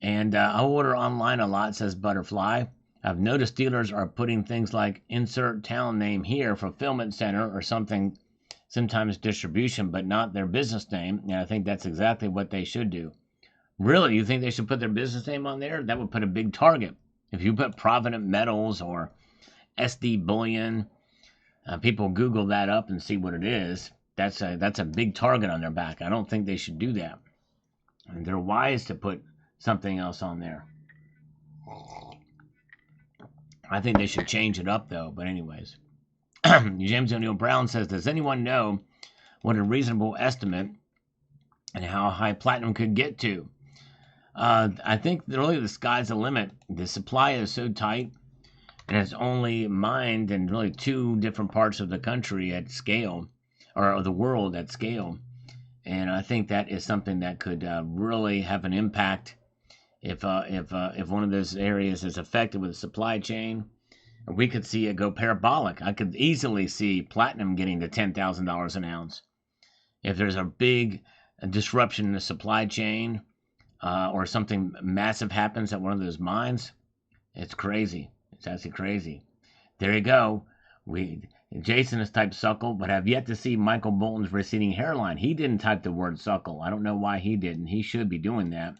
And I order online a lot, says Butterfly. I've noticed dealers are putting things like insert town name here, fulfillment center, or something, sometimes distribution, but not their business name. And I think that's exactly what they should do. Really? You think they should put their business name on there? That would put a big target. If you put Provident Metals or SD Bullion, people Google that up and see what it is. That's a big target on their back. I don't think they should do that. And they're wise to put something else on there. I think they should change it up, though. But anyways, James O'Neill Brown says, does anyone know what a reasonable estimate and how high platinum could get to? I think really the sky's the limit. The supply is so tight, and it's only mined in really 2 different parts of the country at scale, or the world at scale. And I think that is something that could really have an impact if one of those areas is affected with the supply chain. We could see it go parabolic. I could easily see platinum getting to $10,000 an ounce. If there's a big disruption in the supply chain, or something massive happens at one of those mines, it's crazy. It's actually crazy. There you go. Jason has typed suckle, but have yet to see Michael Bolton's receding hairline. He didn't type the word suckle. I don't know why he didn't. He should be doing that.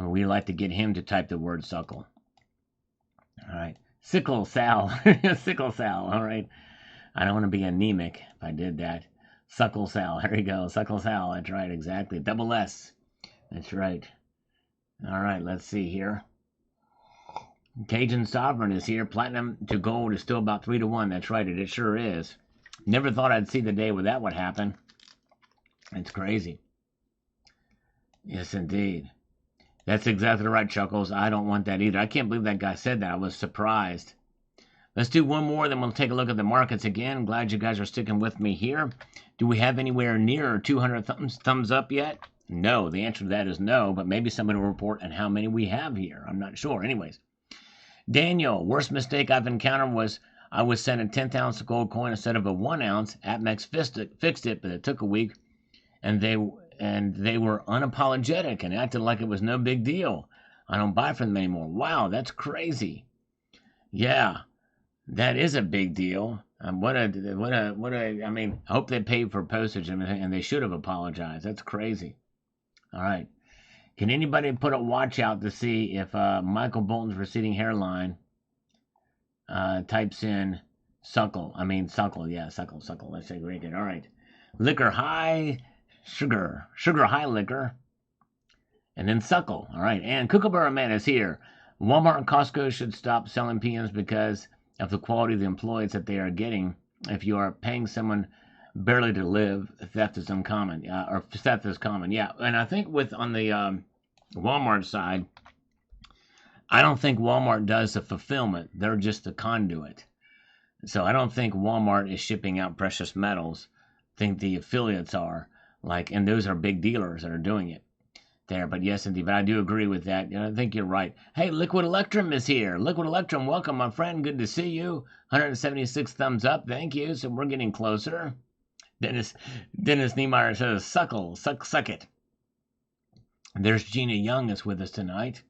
We like to get him to type the word suckle. All right. Sickle Sal. Sickle Sal. All right. I don't want to be anemic if I did that. Suckle Sal. There you go. Suckle Sal. That's right. Exactly. Double S. That's right. All right. Let's see here. Cajun Sovereign is here. Platinum to gold is still about 3-1. That's right. It sure is. Never thought I'd see the day where that would happen. It's crazy. Yes, indeed. That's exactly right, Chuckles. I don't want that either. I can't believe that guy said that. I was surprised. Let's do one more, then we'll take a look at the markets again. I'm glad you guys are sticking with me here. Do we have anywhere near 200 thumbs up yet? No. The answer to that is no, but maybe somebody will report on how many we have here. I'm not sure. Anyways. Daniel, worst mistake I've encountered was I was sent a 10th ounce gold coin instead of a 1 ounce. APMEX fixed it, but it took a week, and they were unapologetic and acted like it was no big deal. I don't buy from them anymore. Wow, that's crazy. Yeah, that is a big deal. I mean, I hope they paid for postage and they should have apologized. That's crazy. All right. Can anybody put a watch out to see if Michael Bolton's receding hairline types in suckle? Yeah, suckle. Let's say great. All right. Liquor high, sugar high liquor, and then suckle. All right. And Kookaburra Man is here. Walmart and Costco should stop selling PMs because of the quality of the employees that they are getting. If you are paying someone barely to live, theft is uncommon. Theft is common. Yeah. And I think on the Walmart side, I don't think Walmart does the fulfillment. They're just the conduit. So I don't think Walmart is shipping out precious metals. I think the affiliates are, and those are big dealers that are doing it there. But yes, indeed, but I do agree with that. I think you're right. Hey, Liquid Electrum is here. Liquid Electrum, welcome, my friend. Good to see you. 176 thumbs up. Thank you. So we're getting closer. Dennis Niemeyer says, suck it. There's Gina Young is with us tonight.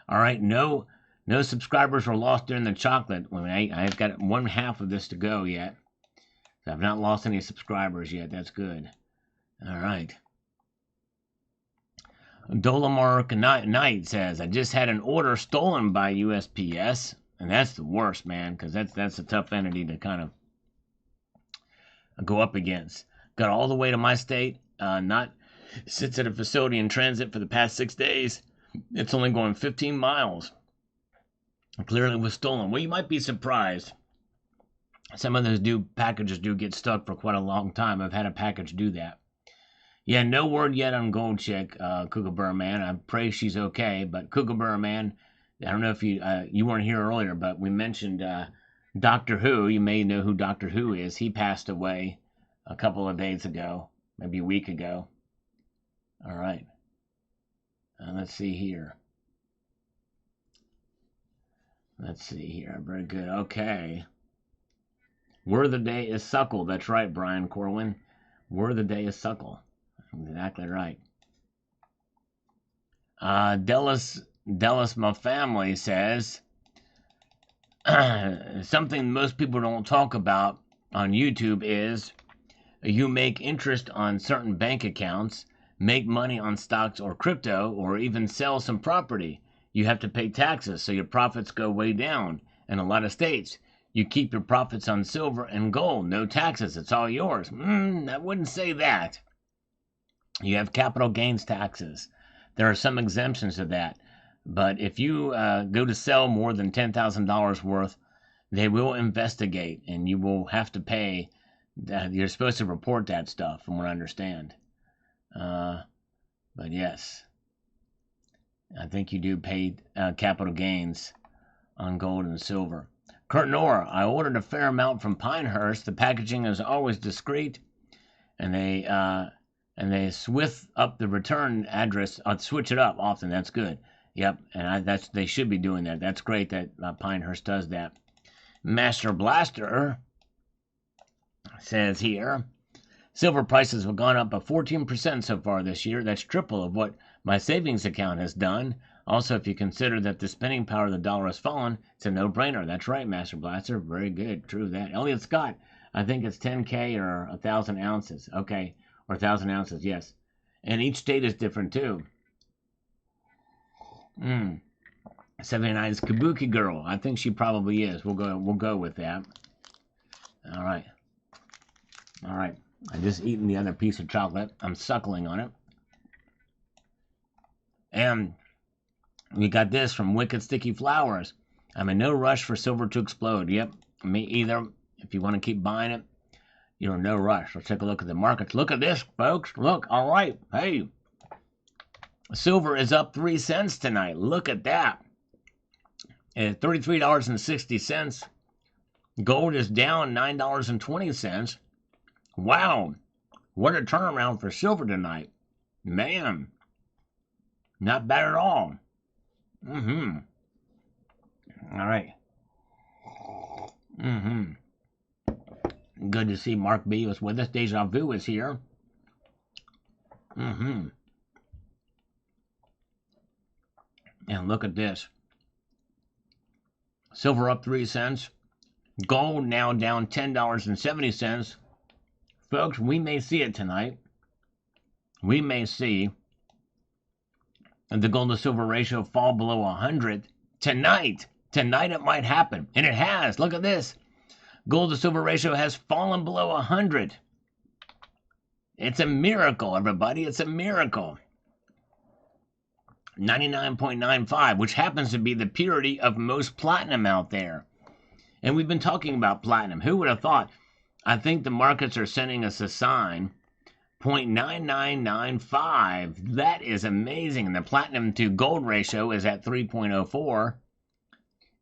All right, no subscribers were lost during the chocolate. I've got 1/2 of this to go yet. So I've not lost any subscribers yet. That's good. All right. Dolomark Knight says, I just had an order stolen by USPS. And that's the worst, man, because that's a tough entity to kind of go up against. Got all the way to my state, sits at a facility in transit for the past 6 days. It's only going 15 miles. Clearly was stolen. Well, you might be surprised. Some of those packages do get stuck for quite a long time. I've had a package do that. Yeah, no word yet on Gold Chick, Kookaburra Man. I pray she's okay. But Kookaburra Man, I don't know if you weren't here earlier, but we mentioned Doctor Who. You may know who Doctor Who is. He passed away a couple of days ago, maybe a week ago. All right. Let's see here. Very good. Okay. Word of the day is suckle. That's right, Brian Corwin. Word of the day is suckle. Exactly right. Dallas, my family says, something most people don't talk about on YouTube is you make interest on certain bank accounts, make money on stocks or crypto, or even sell some property. You have to pay taxes, so your profits go way down. In a lot of states, you keep your profits on silver and gold. No taxes. It's all yours. I wouldn't say that. You have capital gains taxes. There are some exemptions to that. But if you go to sell more than $10,000 worth, they will investigate, and you will have to pay. You're supposed to report that stuff, from what I understand. But yes, I think you do pay capital gains on gold and silver. Kurt Noor, I ordered a fair amount from Pinehurst. The packaging is always discreet, and they switch up the return address. Switch it up often. That's good. Yep, and they should be doing that. That's great that Pinehurst does that. Master Blaster says here, silver prices have gone up by 14% so far this year. That's triple of what my savings account has done. Also, if you consider that the spending power of the dollar has fallen, it's a no-brainer. That's right, Master Blaster. Very good. True that. Elliot Scott, I think it's 10K or 1,000 ounces. Okay, or 1,000 ounces, yes. And each state is different, too. 79 is Kabuki Girl. I think she probably is. We'll go with that. All right. I just eaten the other piece of chocolate. I'm suckling on it. And we got this from Wicked Sticky Flowers. I'm in no rush for silver to explode. Yep, me either. If you want to keep buying it, you're in no rush. Let's take a look at the markets. Look at this, folks. Look, all right. Hey, silver is up 3 cents tonight. Look at that. At $33.60. Gold is down $9.20. Wow, what a turnaround for silver tonight. Man, not bad at all. All right. Good to see Mark B was with us. Deja Vu is here. And look at this. Silver up 3 cents. Gold now down $10.70. Folks, we may see it tonight. We may see the gold to silver ratio fall below 100 tonight. Tonight it might happen. And it has. Look at this. Gold to silver ratio has fallen below 100. It's a miracle, everybody. It's a miracle. 99.95, which happens to be the purity of most platinum out there. And we've been talking about platinum. Who would have thought? I think the markets are sending us a sign. 0.9995. That is amazing. And the platinum to gold ratio is at 3.04.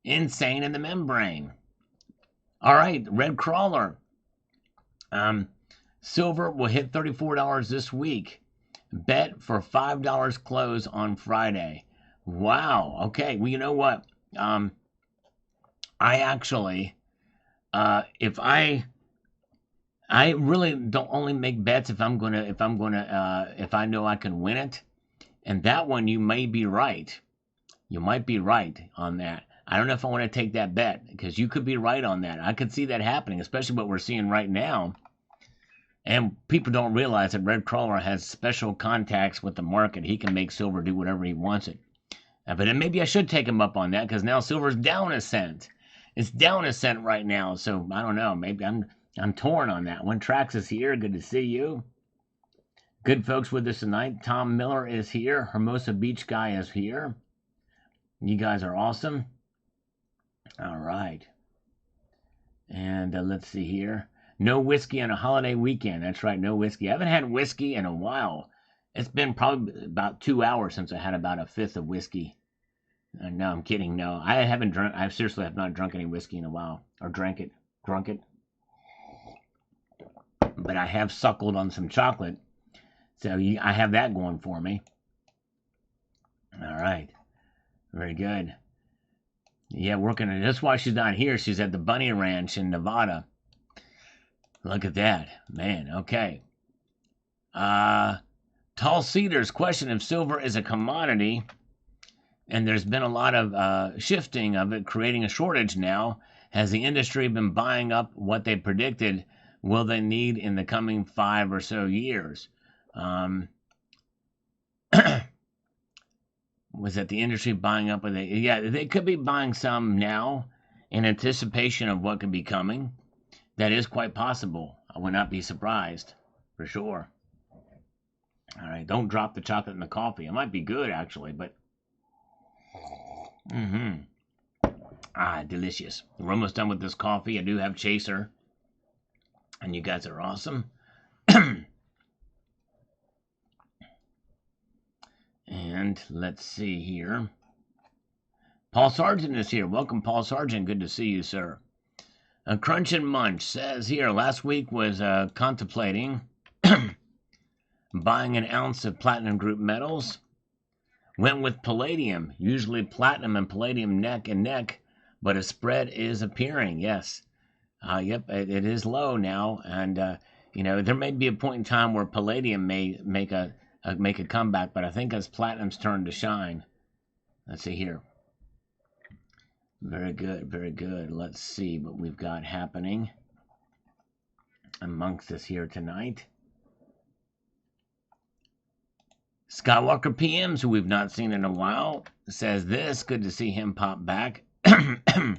Insane in the membrane. All right, Red Crawler. Silver will hit $34 this week. Bet for $5 close on Friday. Wow. Okay. Well, you know what? I actually, if I really don't only make bets if I know I can win it. And that one, you may be right. You might be right on that. I don't know if I want to take that bet because you could be right on that. I could see that happening, especially what we're seeing right now. And people don't realize that Red Crawler has special contacts with the market. He can make silver do whatever he wants it. But then maybe I should take him up on that because now silver's down a cent. It's down a cent right now. So I don't know. Maybe I'm torn on that one. Trax is here. Good to see you. Good folks with us tonight. Tom Miller is here. Hermosa Beach guy is here. You guys are awesome. All right. And let's see here. No whiskey on a holiday weekend. That's right, no whiskey. I haven't had whiskey in a while. It's been probably about 2 hours since I had about a fifth of whiskey. No, I'm kidding. No, I haven't drunk. I seriously have not drunk any whiskey in a while. Or drunk it. But I have suckled on some chocolate. So I have that going for me. All right. Very good. Yeah, working. That's why she's not here. She's at the Bunny Ranch in Nevada. Look at that. Man, okay. Tall Cedars question if silver is a commodity, and there's been a lot of shifting of it, creating a shortage now. Has the industry been buying up what they predicted will they need in the coming 5 or so years? Was that the industry buying up? Yeah, they could be buying some now in anticipation of what could be coming. That is quite possible. I would not be surprised, for sure. All right, don't drop the chocolate in the coffee. It might be good, actually, but... Ah, delicious. We're almost done with this coffee. I do have chaser. And you guys are awesome. And let's see here. Paul Sargent is here. Welcome, Paul Sargent. Good to see you, sir. Crunch and Munch says here, last week was contemplating buying an ounce of platinum group metals. Went with palladium. Usually platinum and palladium neck and neck, but a spread is appearing. Yes. Yep, it is low now. And, you know, there may be a point in time where palladium may make a comeback, but I think it's platinum's turn to shine. Let's see here. Very good, very good. Let's see what we've got happening amongst us here tonight. Skywalker PMs, who we've not seen in a while, says this. Good to see him pop back. Let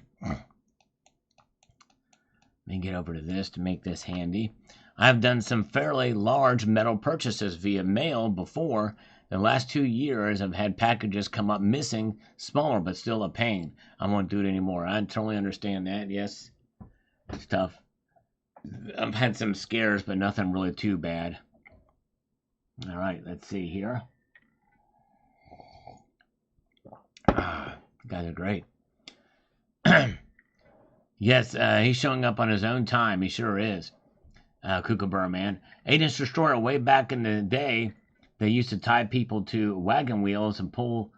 me get over to this to make this handy. I've done some fairly large metal purchases via mail before. The last 2 years, I've had packages come up missing, smaller, but still a pain. I won't do it anymore. I totally understand that. Yes, it's tough. I've had some scares, but nothing really too bad. All right, let's see here. You guys are great. Yes, he's showing up on his own time. He sure is. Kookaburra man. 8-inch destroyer way back in the day. They used to tie people to wagon wheels and pull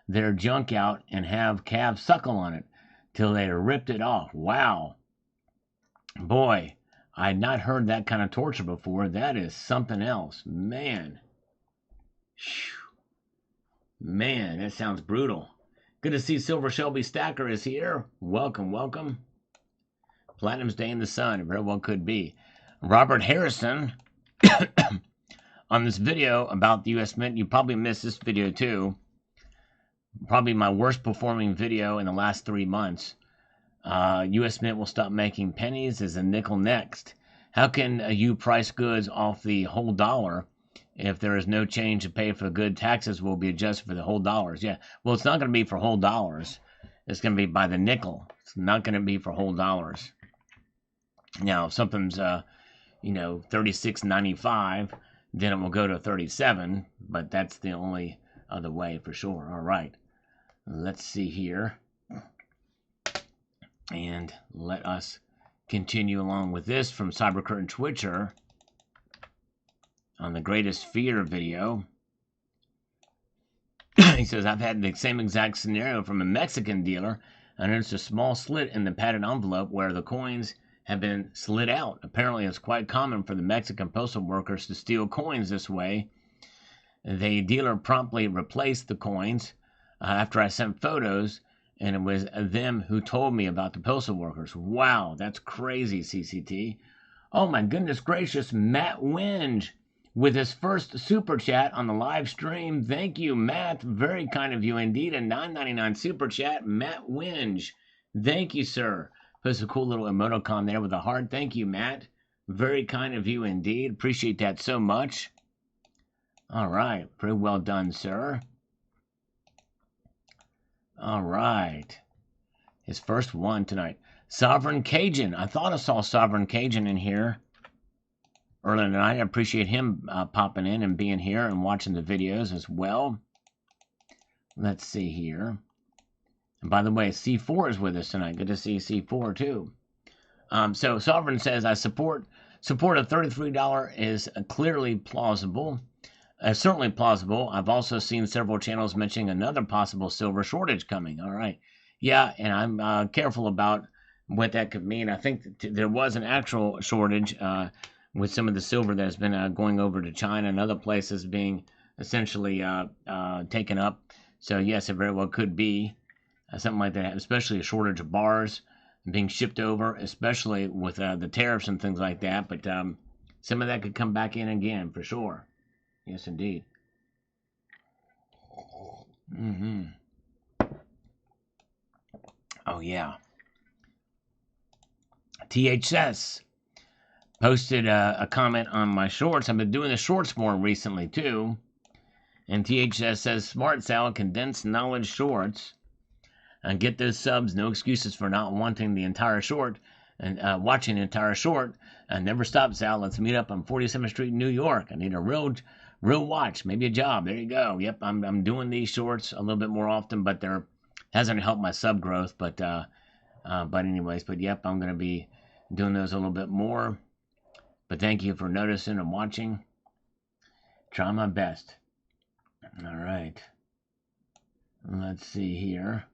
their junk out and have calves suckle on it till they ripped it off. Wow. Boy, I had not heard that kind of torture before. That is something else. Man. Man, that sounds brutal. Good to see Silver Shelby Stacker is here. Welcome, welcome. Platinum's Day in the Sun. It very well could be. Robert Harrison. On this video about the U.S. Mint, you probably missed this video too. Probably my worst performing video in the last 3 months. U.S. Mint will stop making pennies as a nickel next. How can you price goods off the whole dollar if there is no change to pay for the good? Taxes will be adjusted for the whole dollars. Yeah, well, it's not going to be for whole dollars. It's going to be by the nickel. It's not going to be for whole dollars. Now, if something's, $36.95, then it will go to 37, but that's the only other way for sure. All right, let's see here. And let us continue along with this from Cybercurtain Twitcher on the Greatest Fear video. He says, I've had the same exact scenario from a Mexican dealer. I noticed a small slit in the padded envelope where the coins have been slid out. Apparently, it's quite common for the Mexican postal workers to steal coins this way. The dealer promptly replaced the coins after I sent photos, and it was them who told me about the postal workers. Wow, that's crazy, CCT. Oh my goodness gracious, Matt Winge with his first super chat on the live stream. Thank you, Matt. Very kind of you indeed. A $9.99 super chat, Matt Winge. Thank you, sir. Puts a cool little emoticon there with a heart. Thank you, Matt. Very kind of you indeed. Appreciate that so much. All right. Pretty well done, sir. All right. His first one tonight. Sovereign Cajun. I thought I saw Sovereign Cajun in here earlier tonight. I appreciate him popping in and being here and watching the videos as well. Let's see here. And by the way, C4 is with us tonight. Good to see C4 too. So Sovereign says, I support of $33 is clearly plausible. Certainly plausible. I've also seen several channels mentioning another possible silver shortage coming. All right. Yeah, and I'm careful about what that could mean. I think there was an actual shortage with some of the silver that has been going over to China and other places being essentially taken up. So yes, it very well could be. Something like that, especially a shortage of bars being shipped over, especially with the tariffs and things like that. But some of that could come back in again, for sure. Yes, indeed. Oh, yeah. THS posted a comment on my shorts. I've been doing the shorts more recently, too. And THS says, Smart Sal condensed knowledge shorts. and get those subs. No excuses for not wanting the entire short and watching the entire short. And never stop, Sal. Let's meet up on 47th Street in New York. I need a real watch, maybe a job. There you go. Yep, I'm doing these shorts a little bit more often, but they're hasn't helped my sub growth. But anyways, yep, I'm gonna be doing those a little bit more. But thank you for noticing and watching. Try my best. All right. Let's see here.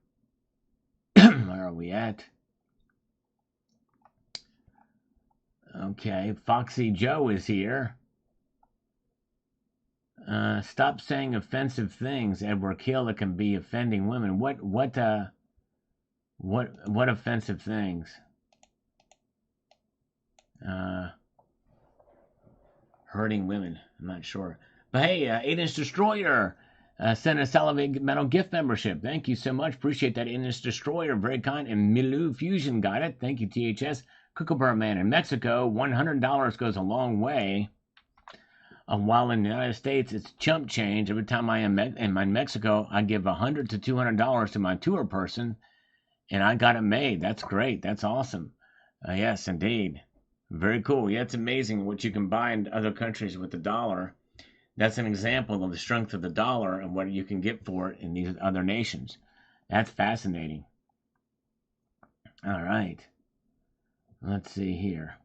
Where are we at? Okay, Foxy Joe is here. Stop saying offensive things, Edward Kill. That can be offending women. What offensive things? Hurting women. I'm not sure. But hey, 8-inch Destroyer sent a Salivate Metal gift membership. Thank you so much. Appreciate that, 8-inch Destroyer. Very kind. And Milu Fusion got it. Thank you, THS. Kookaburra Man in Mexico. $100 goes a long way. While in the United States, it's chump change. Every time I am in Mexico, I give $100 to $200 to my tour person, and I got it made. That's great. That's awesome. Yes, indeed. Very cool. Yeah, it's amazing what you can buy in other countries with the dollar. That's an example of the strength of the dollar and what you can get for it in these other nations. That's fascinating. All right. Let's see here.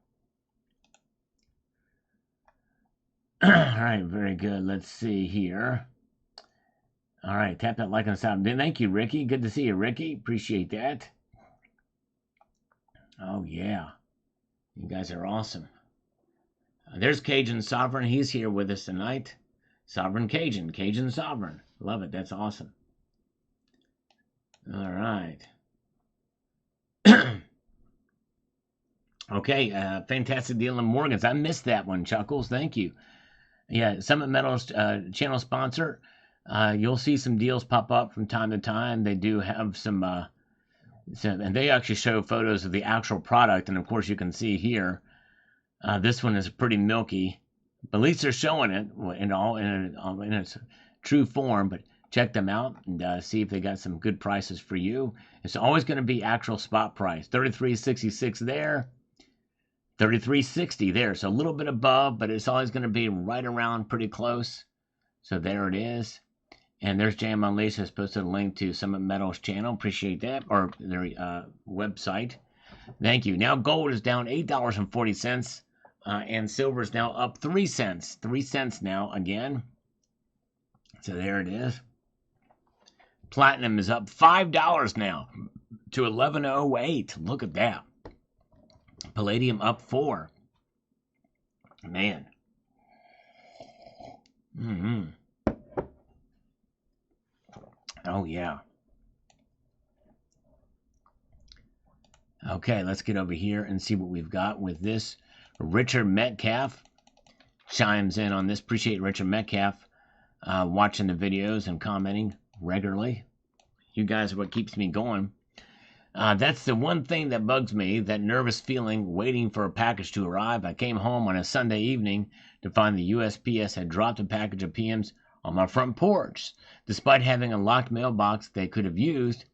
All right, very good. Let's see here. All right, tap that like and sub. Thank you, Ricky. Good to see you, Ricky. Appreciate that. Oh, yeah. You guys are awesome. There's Cajun Sovereign. He's here with us tonight. Sovereign Cajun Sovereign. Love it. That's awesome. All right. Okay, fantastic deal in Morgan's. I missed that one, Chuckles. Thank you. Yeah, Summit Metals channel sponsor. You'll see some deals pop up from time to time. They do have some, and they actually show photos of the actual product. And of course, you can see here, this one is pretty milky. But at least they're showing it in its true form. But check them out and see if they got some good prices for you. It's always going to be actual spot price. $33.66 there. $33.60 there, so a little bit above, but it's always going to be right around pretty close. So there it is. And there's Jam Unleashed has posted a link to Summit Metals channel. Appreciate that, or their website. Thank you. Now gold is down $8.40, and silver is now up 3 cents. 3 cents now again. So there it is. Platinum is up $5 now to 11.08. Look at that. Palladium up 4. Man. Oh, yeah. Okay, let's get over here and see what we've got with this. Richard Metcalf chimes in on this. Appreciate Richard Metcalf watching the videos and commenting regularly. You guys are what keeps me going. That's the one thing that bugs me, that nervous feeling waiting for a package to arrive. I came home on a Sunday evening to find the USPS had dropped a package of PMs on my front porch, despite having a locked mailbox they could have used.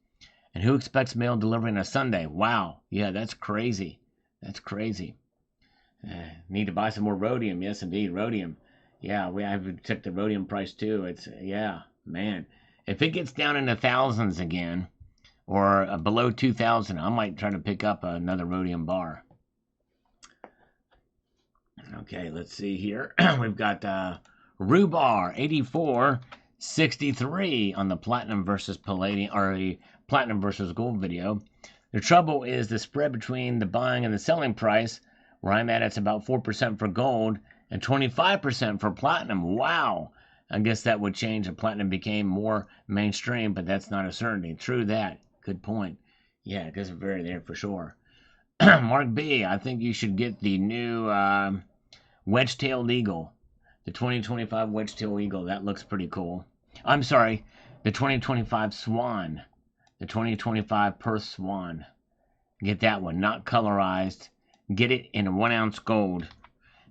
And who expects mail delivery on a Sunday? Wow. Yeah, that's crazy. That's crazy. Need to buy some more rhodium. Yes, indeed, rhodium. Yeah, I've checked the rhodium price too. It's, yeah, man. If it gets down in the thousands again, or below 2,000, I might try to pick up another rhodium bar. Okay, let's see here. We've got Rubar 84.63 on the platinum versus palladium, or the platinum versus gold video. The trouble is the spread between the buying and the selling price. Where I'm at, it's about 4% for gold and 25% for platinum. Wow. I guess that would change if platinum became more mainstream, but that's not a certainty. True that. Good point. Yeah, it doesn't vary there for sure. Mark B, I think you should get the new wedge-tailed eagle. The 2025 wedge-tailed eagle. That looks pretty cool. I'm sorry, the 2025 swan. The 2025 Perth swan. Get that one, not colorized. Get it in 1 ounce gold.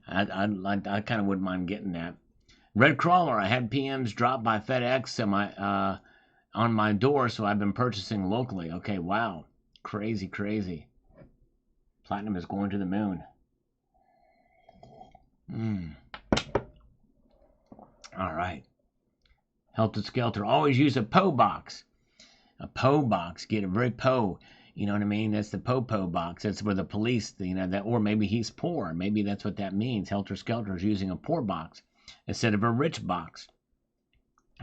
I kind of wouldn't mind getting that. Red Crawler, I had PMs dropped by FedEx, so my on my door, so I've been purchasing locally. Okay, wow. Crazy, crazy. Platinum is going to the moon. All right. Helter Skelter. Always use a PO box. A PO box. Get a very PO. You know what I mean? That's the PO box. That's where the police, that, or maybe he's poor. Maybe that's what that means. Helter Skelter is using a poor box instead of a rich box.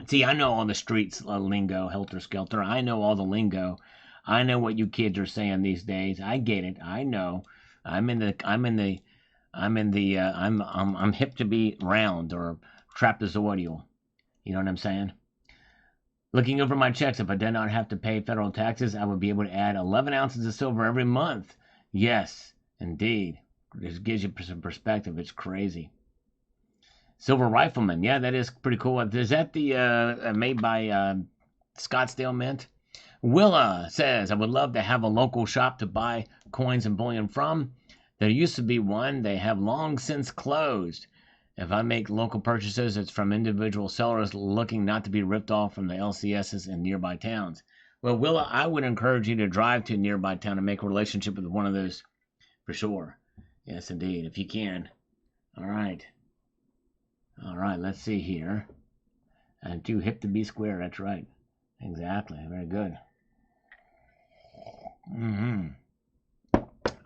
See, I know all the streets lingo, Helter Skelter. I know all the lingo. I know what you kids are saying these days. I get it. I know. I'm hip to be round or trapezoidal. You know what I'm saying? Looking over my checks, if I did not have to pay federal taxes, I would be able to add 11 ounces of silver every month. Yes, indeed. This gives you some perspective. It's crazy. Silver Rifleman. Yeah, that is pretty cool. Is that the made by Scottsdale Mint? Willa says, I would love to have a local shop to buy coins and bullion from. There used to be one. They have long since closed. If I make local purchases, it's from individual sellers looking not to be ripped off from the LCSs in nearby towns. Well, Willa, I would encourage you to drive to a nearby town and make a relationship with one of those for sure. Yes, indeed, if you can. All right. All right, let's see here. And too hip to be square, that's right. Exactly, very good.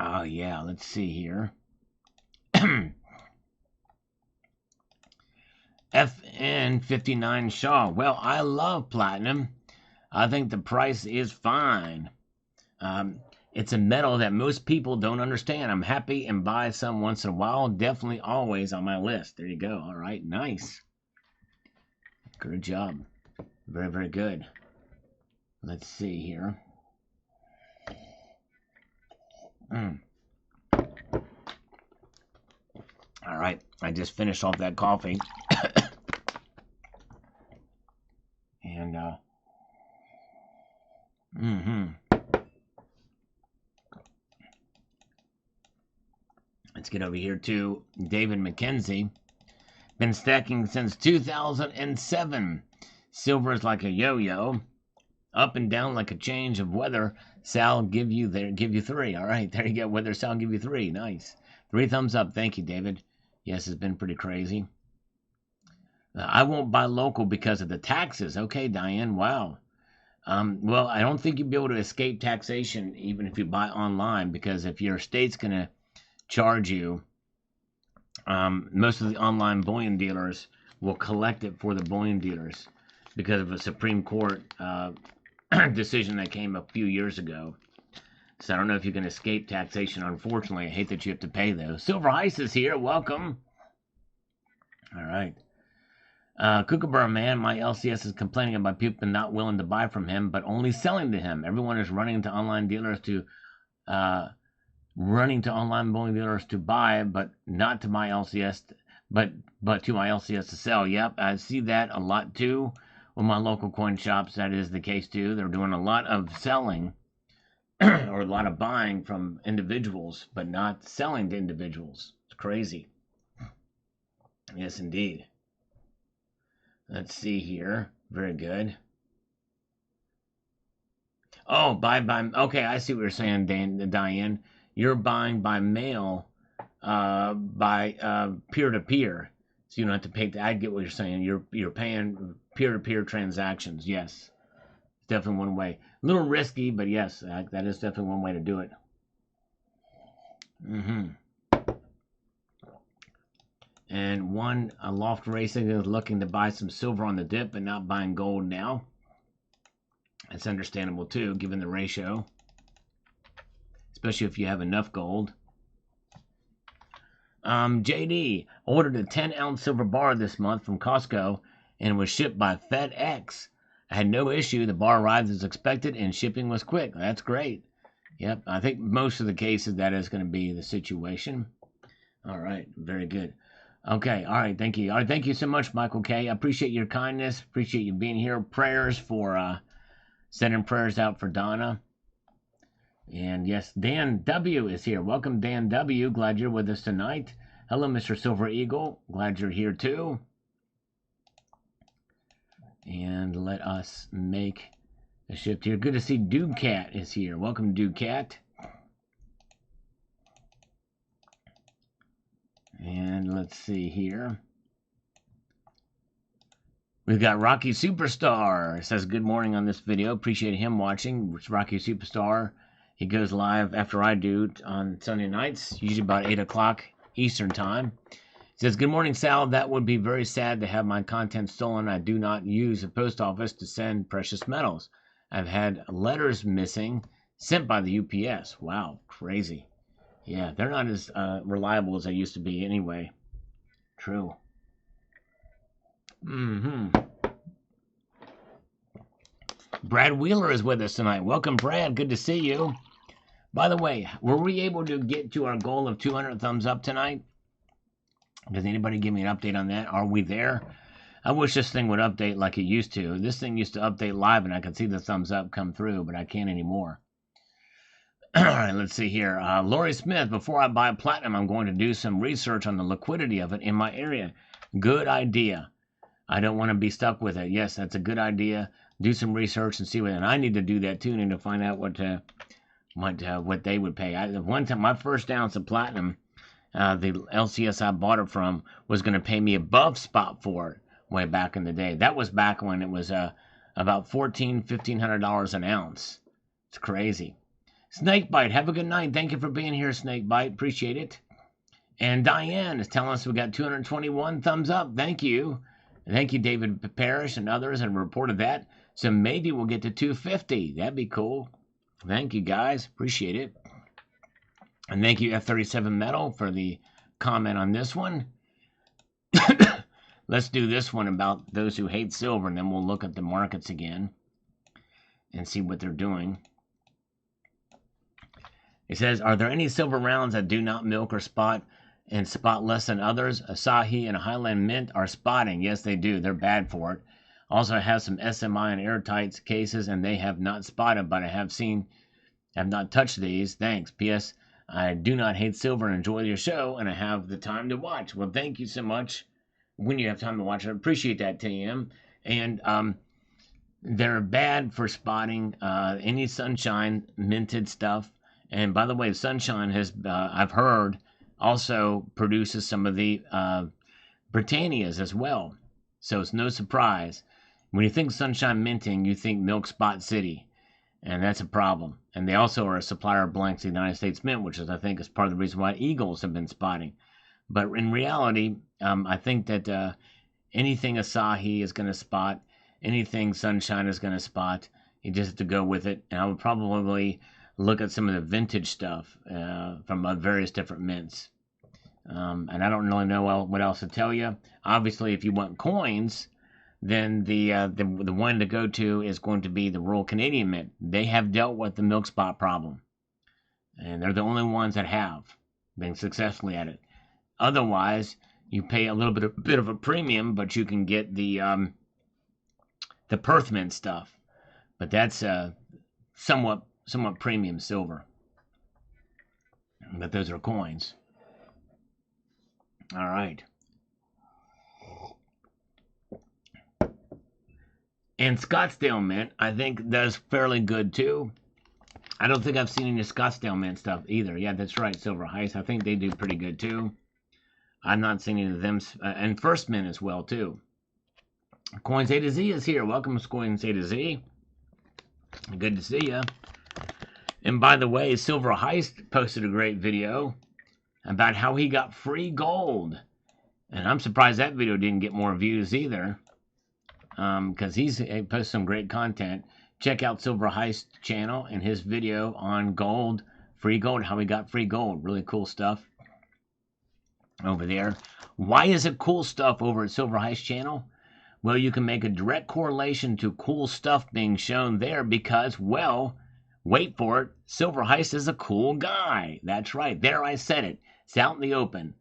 Oh, yeah, let's see here. FN59 Shaw. Well, I love platinum. I think the price is fine. It's a metal that most people don't understand. I'm happy and buy some once in a while. Definitely always on my list. There you go. All right, nice. Good job. Very, very good. Let's see here. All right, I just finished off that coffee. And, let's get over here to David McKenzie. Been stacking since 2007. Silver is like a yo-yo. Up and down like a change of weather. Sal give you 3. All right, there you go. Weather Sal give you 3. Nice. 3 thumbs up. Thank you, David. Yes, it's been pretty crazy. I won't buy local because of the taxes. Okay, Diane. Wow. Well, I don't think you'll be able to escape taxation even if you buy online, because if your state's going to charge you, most of the online bullion dealers will collect it for the bullion dealers because of a Supreme Court decision that came a few years ago. So I don't know if you can escape taxation. Unfortunately, I hate that you have to pay those. Silver Ice is here. Welcome. All right. Kookaburra Man, my LCS is complaining about people not willing to buy from him, but only selling to him. Everyone is running to online dealers to online bullion dealers to buy, but not to my LCS, but to my LCS to sell. Yep, I see that a lot too. With my local coin shops, that is the case too. They're doing a lot of selling or a lot of buying from individuals, but not selling to individuals. It's crazy. Yes, indeed. Let's see here. Very good. Oh, buy. Okay, I see what you're saying, Diane. You're buying by mail, by peer-to-peer. So you don't have to pay. I get what you're saying. You're paying peer-to-peer transactions. Yes, definitely one way. A little risky, but yes, that is definitely one way to do it. And Loft Racing is looking to buy some silver on the dip and not buying gold now. That's understandable too, given the ratio. Especially if you have enough gold. JD ordered a 10-ounce silver bar this month from Costco and was shipped by FedEx. I had no issue. The bar arrived as expected and shipping was quick. That's great. Yep, I think most of the cases that is going to be the situation. All right, very good. Okay, all right, thank you. All right, thank you so much, Michael K. I appreciate your kindness. Appreciate you being here. Prayers for, sending prayers out for Donna. And yes, Dan W. is here. Welcome, Dan W. Glad you're with us tonight. Hello, Mr. Silver Eagle. Glad you're here too. And let us make a shift here. Good to see Dude Cat is here. Welcome, Dude Cat. And let's see here. We've got Rocky Superstar. It says good morning on this video. Appreciate him watching. It's Rocky Superstar. He goes live after I do on Sunday nights, usually about 8 o'clock Eastern time. It says, good morning, Sal. That would be very sad to have my content stolen. I do not use the post office to send precious metals. I've had letters missing sent by the UPS. Wow, crazy. Yeah, they're not as reliable as they used to be anyway. True. Brad Wheeler is with us tonight. Welcome, Brad. Good to see you. By the way, were we able to get to our goal of 200 thumbs up tonight? Does anybody give me an update on that? Are we there? I wish this thing would update like it used to. This thing used to update live and I could see the thumbs up come through, but I can't anymore. All right, let's see here. Lori Smith, before I buy platinum, I'm going to do some research on the liquidity of it in my area. Good idea. I don't want to be stuck with it. Yes, that's a good idea. Do some research and see what. And I need to do that too. I need to find out what they would pay. One time, my first ounce of platinum, the LCS I bought it from was going to pay me above spot for it way back in the day. That was back when it was about $1,500 an ounce. It's crazy. Snakebite, have a good night. Thank you for being here, Snakebite. Appreciate it. And Diane is telling us we got 221 thumbs up. Thank you. Thank you, David Parrish and others have reported that. So maybe we'll get to 250. That'd be cool. Thank you, guys. Appreciate it. And thank you, F37 Metal, for the comment on this one. Let's do this one about those who hate silver, and then we'll look at the markets again and see what they're doing. It says, are there any silver rounds that do not milk or spot and spot less than others? Asahi and Highland Mint are spotting. Yes, they do. They're bad for it. Also, I have some SMI and airtight cases, and they have not spotted, but I have not touched these. Thanks. P.S. I do not hate silver and enjoy your show, and I have the time to watch. Well, thank you so much. When you have time to watch, I appreciate that, TM. And they're bad for spotting any sunshine minted stuff. And by the way, Sunshine has, I've heard, also produces some of the Britannias as well. So it's no surprise. When you think Sunshine minting, you think Milk Spot City. And that's a problem. And they also are a supplier of blanks to the United States Mint, which is, I think, is part of the reason why Eagles have been spotting. But in reality, I think that anything Asahi is going to spot, anything Sunshine is going to spot. You just have to go with it. And I would probably look at some of the vintage stuff from various different mints. And I don't really know what else to tell you. Obviously, if you want coins, then the one to go to is going to be the Royal Canadian Mint. They have dealt with the milk spot problem. And they're the only ones that have been successfully at it. Otherwise, you pay a little bit of a premium, but you can get the Perth Mint stuff. But that's somewhat premium silver. But those are coins. All right. And Scottsdale Mint, I think, does fairly good too. I don't think I've seen any Scottsdale Mint stuff either. Yeah, that's right, Silver Heist. I think they do pretty good too. I've not seen any of them. And First Mint as well too. Coins A to Z is here. Welcome, Coins A to Z. Good to see you. And by the way, Silver Heist posted a great video about how he got free gold. And I'm surprised that video didn't get more views either. Because he posts some great content. Check out Silver Heist channel and his video on gold, free gold, how he got free gold. Really cool stuff over there. Why is it cool stuff over at Silver Heist channel? Well, you can make a direct correlation to cool stuff being shown there because, well, wait for it, Silver Heist is a cool guy. That's right. There I said it. It's out in the open.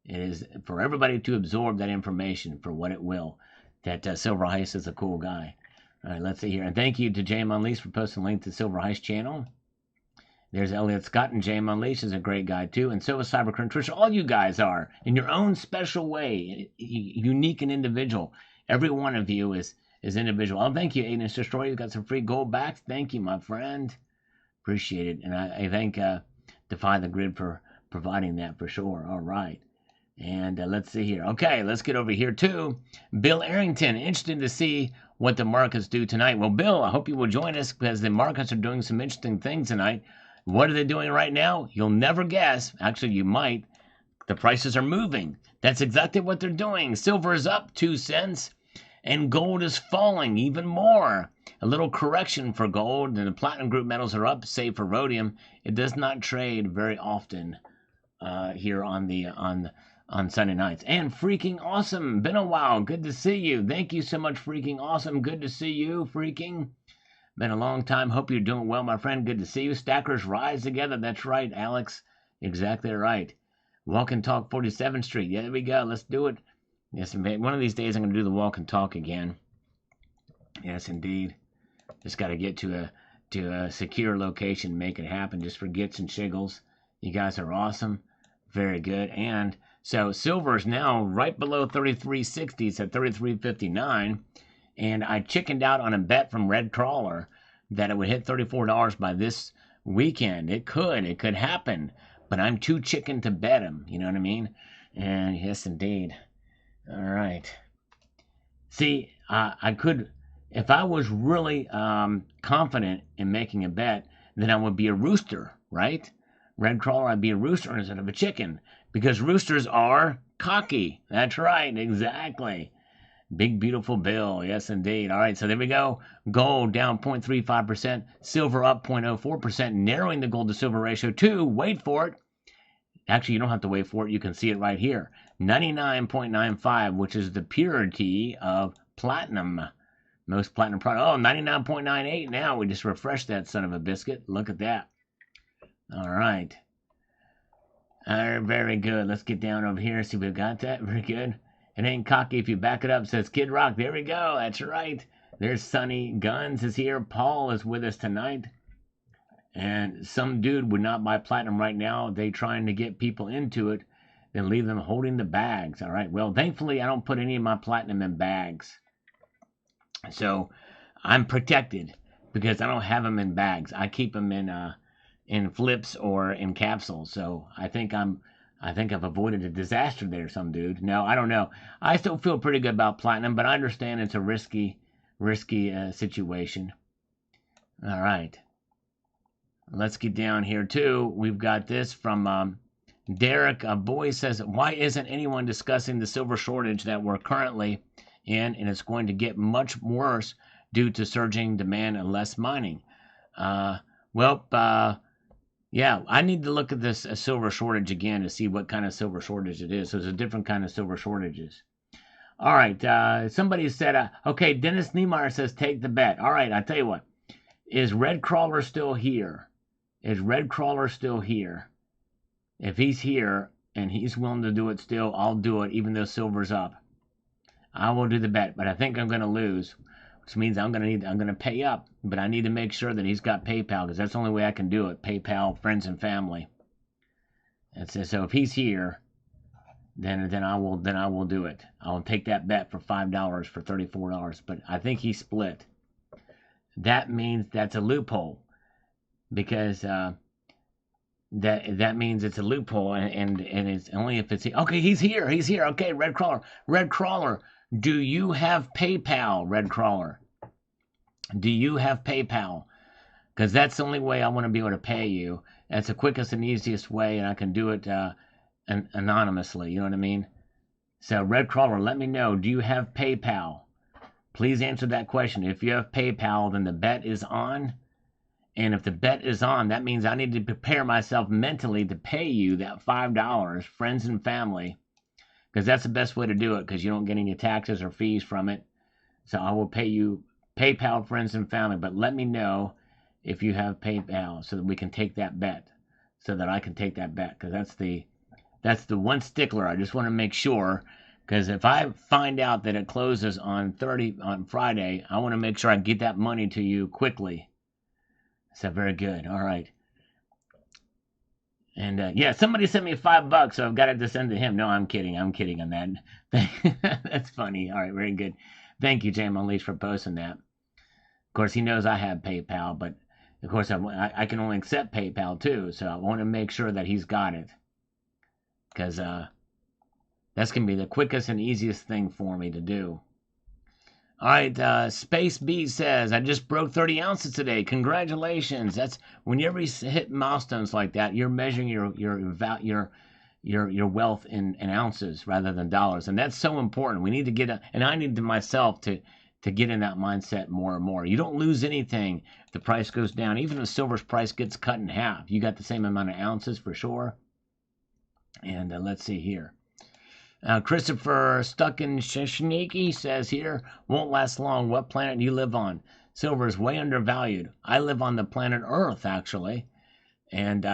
It is for everybody to absorb that information for what it will. That Silver Heist is a cool guy. All right, let's see here. And thank you to Jam Unleashed for posting a link to Silver Heist channel. There's Elliot Scott, and Jam Unleashed is a great guy too. And so is Cybercrime Trish. All you guys are in your own special way, unique and individual. Every one of you is is individual. Oh, thank you, Aiden Destroyer. You got some free gold backs. Thank you, my friend. Appreciate it. And I thank Defy the Grid for providing that for sure. All right. And let's see here. Okay, let's get over here to Bill Arrington. Interested to see what the markets do tonight. Well, Bill, I hope you will join us because the markets are doing some interesting things tonight. What are they doing right now? You'll never guess. Actually, you might. The prices are moving. That's exactly what they're doing. Silver is up 2 cents, and gold is falling even more. A little correction for gold, and the platinum group metals are up, save for rhodium. It does not trade very often here on Sunday nights. And Freaking Awesome, been a while. Good to see you. Thank you so much, Freaking Awesome. Good to see you, Freaking. Been a long time. Hope you're doing well, my friend. Good to see you. Stackers rise together. That's right, Alex. Exactly right. Walk and Talk 47th Street. Yeah, there we go. Let's do it. Yes, one of these days I'm going to do the walk and talk again. Yes, indeed. Just got to get to a secure location, make it happen. Just for gits and shiggles. You guys are awesome. Very good. And so silver is now right below 33.60. It's at 33.59. And I chickened out on a bet from Red Crawler that it would hit $34 by this weekend. It could happen. But I'm too chicken to bet him. You know what I mean? And yes, indeed. All right. See, I could, if I was really confident in making a bet, then I would be a rooster, right? Red Crawler, I'd be a rooster instead of a chicken. Because roosters are cocky. That's right, exactly. Big, beautiful Bill. Yes, indeed. All right, so there we go. Gold down 0.35%. Silver up 0.04%, narrowing the gold to silver ratio to, wait for it. Actually, you don't have to wait for it. You can see it right here. 99.95, which is the purity of platinum. Most platinum product. Oh, 99.98 now. We just refreshed that son of a biscuit. Look at that. All right. Very good. Let's get down over here. See if we've got that. Very good. It ain't cocky if you back it up, says Kid Rock. There we go. That's right. There's Sonny Guns is here. Paul is with us tonight. And some dude would not buy platinum right now. They trying to get people into it, then leave them holding the bags. All right. Well, thankfully, I don't put any of my platinum in bags. So I'm protected because I don't have them in bags. I keep them in flips or in capsules. So I think I've avoided a disaster there, some dude. No, I don't know. I still feel pretty good about platinum, but I understand it's a risky situation. All right. Let's get down here, too. We've got this from Derek. A boy says, why isn't anyone discussing the silver shortage that we're currently in, and it's going to get much worse due to surging demand and less mining? Yeah, I need to look at this silver shortage again to see what kind of silver shortage it is. So there's a different kind of silver shortages. All right, somebody said, okay, Dennis Niemeyer says take the bet. All right, I tell you what. Is Red Crawler still here? Is Red Crawler still here? If he's here and he's willing to do it still, I'll do it even though silver's up. I will do the bet, but I think I'm going to lose, which means I'm going to pay up, but I need to make sure that he's got PayPal because that's the only way I can do it. PayPal, friends and family. So if he's here, then I will do it. I'll take that bet for $5 for $34, but I think he split. That means that's a loophole because that means it's a loophole and it's only if it's okay. He's here. Okay, Red Crawler. Do you have PayPal, Red Crawler? Do you have PayPal? Because that's the only way I want to be able to pay you. That's the quickest and easiest way, and I can do it anonymously. You know what I mean? So, Red Crawler, let me know. Do you have PayPal? Please answer that question. If you have PayPal, then the bet is on. And if the bet is on, that means I need to prepare myself mentally to pay you that $5, friends and family. Because that's the best way to do it, because you don't get any taxes or fees from it. So I will pay you PayPal, friends and family. But let me know if you have PayPal so that we can take that bet. So that I can take that bet. Because that's the one stickler. I just want to make sure. Because if I find out that it closes on Friday, I want to make sure I get that money to you quickly. So very good. All right. And yeah, somebody sent me $5, so I've got it to send to him. No, I'm kidding on that. That's funny. All right, very good. Thank you, Jam Unleashed, for posting that. Of course, he knows I have PayPal, but of course I can only accept PayPal too, so I want to make sure that he's got it. Because that's going to be the quickest and easiest thing for me to do. All right, Space B says, I just broke 30 ounces today. Congratulations. That's whenever you hit milestones like that, you're measuring your wealth in ounces rather than dollars, and that's so important. We need to get and I need to myself to get in that mindset more and more. You don't lose anything if the price goes down. Even if silver's price gets cut in half, you got the same amount of ounces for sure. And let's see here. Christopher Stuckin-Shniki says here, won't last long. What planet do you live on? Silver is way undervalued. I live on the planet Earth, actually. And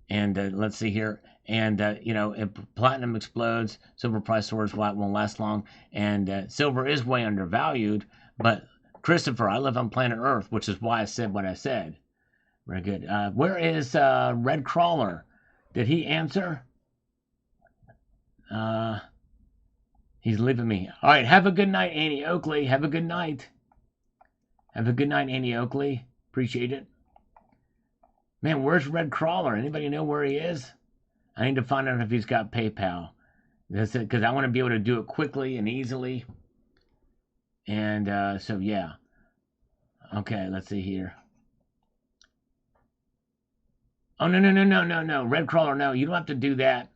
let's see here. And, if platinum explodes, silver price soars, won't last long. And silver is way undervalued. But, Christopher, I live on planet Earth, which is why I said what I said. Very good. Where is Red Crawler? Did he answer? He's leaving me. All right, have a good night, Annie Oakley. Have a good night. Have a good night, Annie Oakley. Appreciate it. Man, where's Red Crawler? Anybody know where he is? I need to find out if he's got PayPal. That's it, because I want to be able to do it quickly and easily. And so, yeah. Okay, let's see here. Oh, no. Red Crawler, no. You don't have to do that.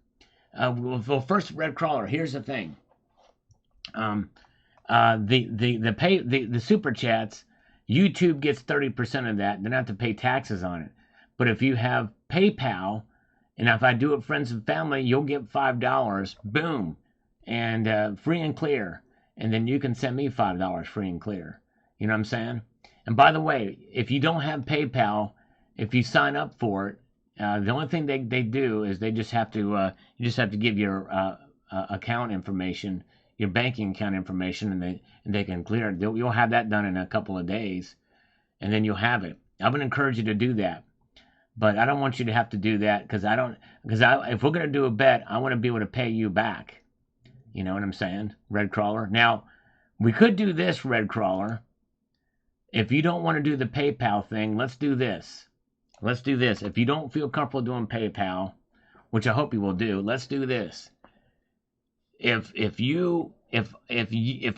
Well, first, Red Crawler, here's the thing. The super chats, YouTube gets 30% of that. They don't have to pay taxes on it. But if you have PayPal, and if I do it friends and family, you'll get $5, boom, and free and clear. And then you can send me $5 free and clear. You know what I'm saying? And by the way, if you don't have PayPal, if you sign up for it, the only thing they do is they just have to you just have to give your account information, your banking account information, and they can clear it. You'll have that done in a couple of days, and then you'll have it. I would encourage you to do that, but I don't want you to have to do that because if we're gonna do a bet, I want to be able to pay you back. You know what I'm saying, Red Crawler? Now, we could do this, Red Crawler. If you don't want to do the PayPal thing, let's do this. Let's do this. If you don't feel comfortable doing PayPal, which I hope you will do, let's do this. If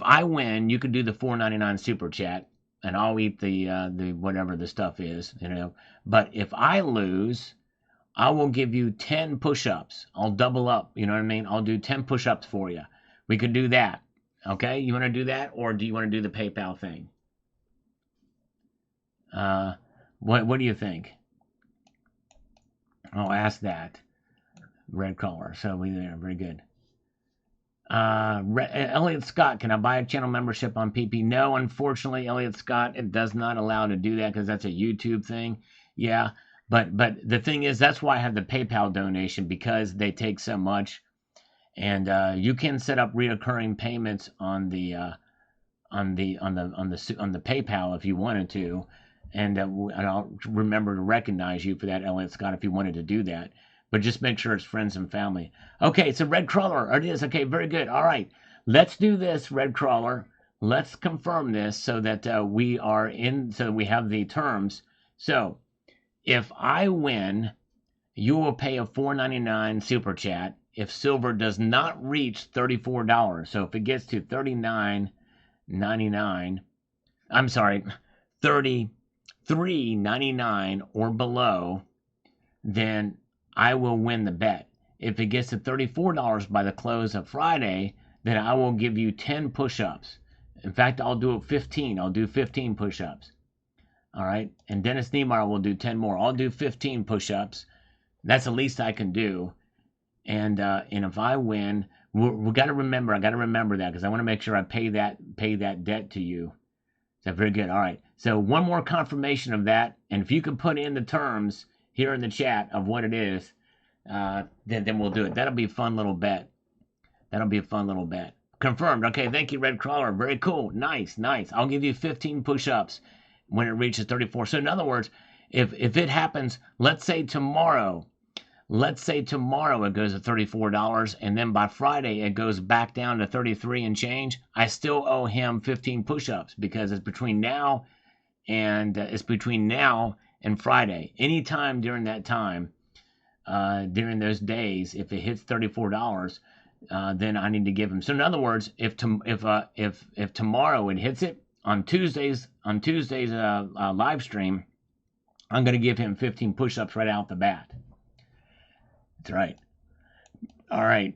I win, you can do the $4.99 super chat, and I'll eat the whatever the stuff is, But if I lose, I will give you 10 push-ups. I'll double up. You know what I mean? I'll do 10 push-ups for you. We could do that. Okay? You want to do that, or do you want to do the PayPal thing? What do you think? I'll ask that. Red Collar. So we there. Very good. Elliot Scott, can I buy a channel membership on PP? No, unfortunately, Elliot Scott, it does not allow to do that because that's a YouTube thing. Yeah, but the thing is, that's why I have the PayPal donation, because they take so much, and you can set up reoccurring payments on the PayPal if you wanted to, and I'll remember to recognize you for that, Elliot Scott, if you wanted to do that. But just make sure it's friends and family. Okay, it's a Red Crawler. It is. Okay, very good. All right. Let's do this, Red Crawler. Let's confirm this so that we are in, so we have the terms. So, if I win, you will pay a $4.99 super chat if silver does not reach $34. So if it gets to $39.99, I'm sorry, $33.99 or below, then I will win the bet. If it gets to $34 by the close of Friday, then I will give you 10 push-ups. In fact, I'll do 15. I'll do 15 push-ups. All right? And Dennis Niemeyer will do 10 more. I'll do 15 push-ups. That's the least I can do. And if I win, we got to remember. I got to remember that because I want to make sure I pay that debt to you. So very good. All right. So one more confirmation of that, and if you can put in the terms here in the chat of what it is, then we'll do it. That'll be a fun little bet. That'll be a fun little bet. Confirmed. Okay, thank you, Red Crawler. Very cool. Nice. I'll give you 15 push-ups when it reaches 34. So in other words, if it happens, let's say tomorrow, let's say tomorrow it goes to $34, and then by Friday it goes back down to 33 and change, I still owe him 15 push-ups because it's between now and Friday. Anytime during that time, during those days, if it hits $34, then I need to give him. So in other words, if tomorrow it hits it on Tuesday's live stream, I'm going to give him 15 push-ups right out the bat. That's right. All right.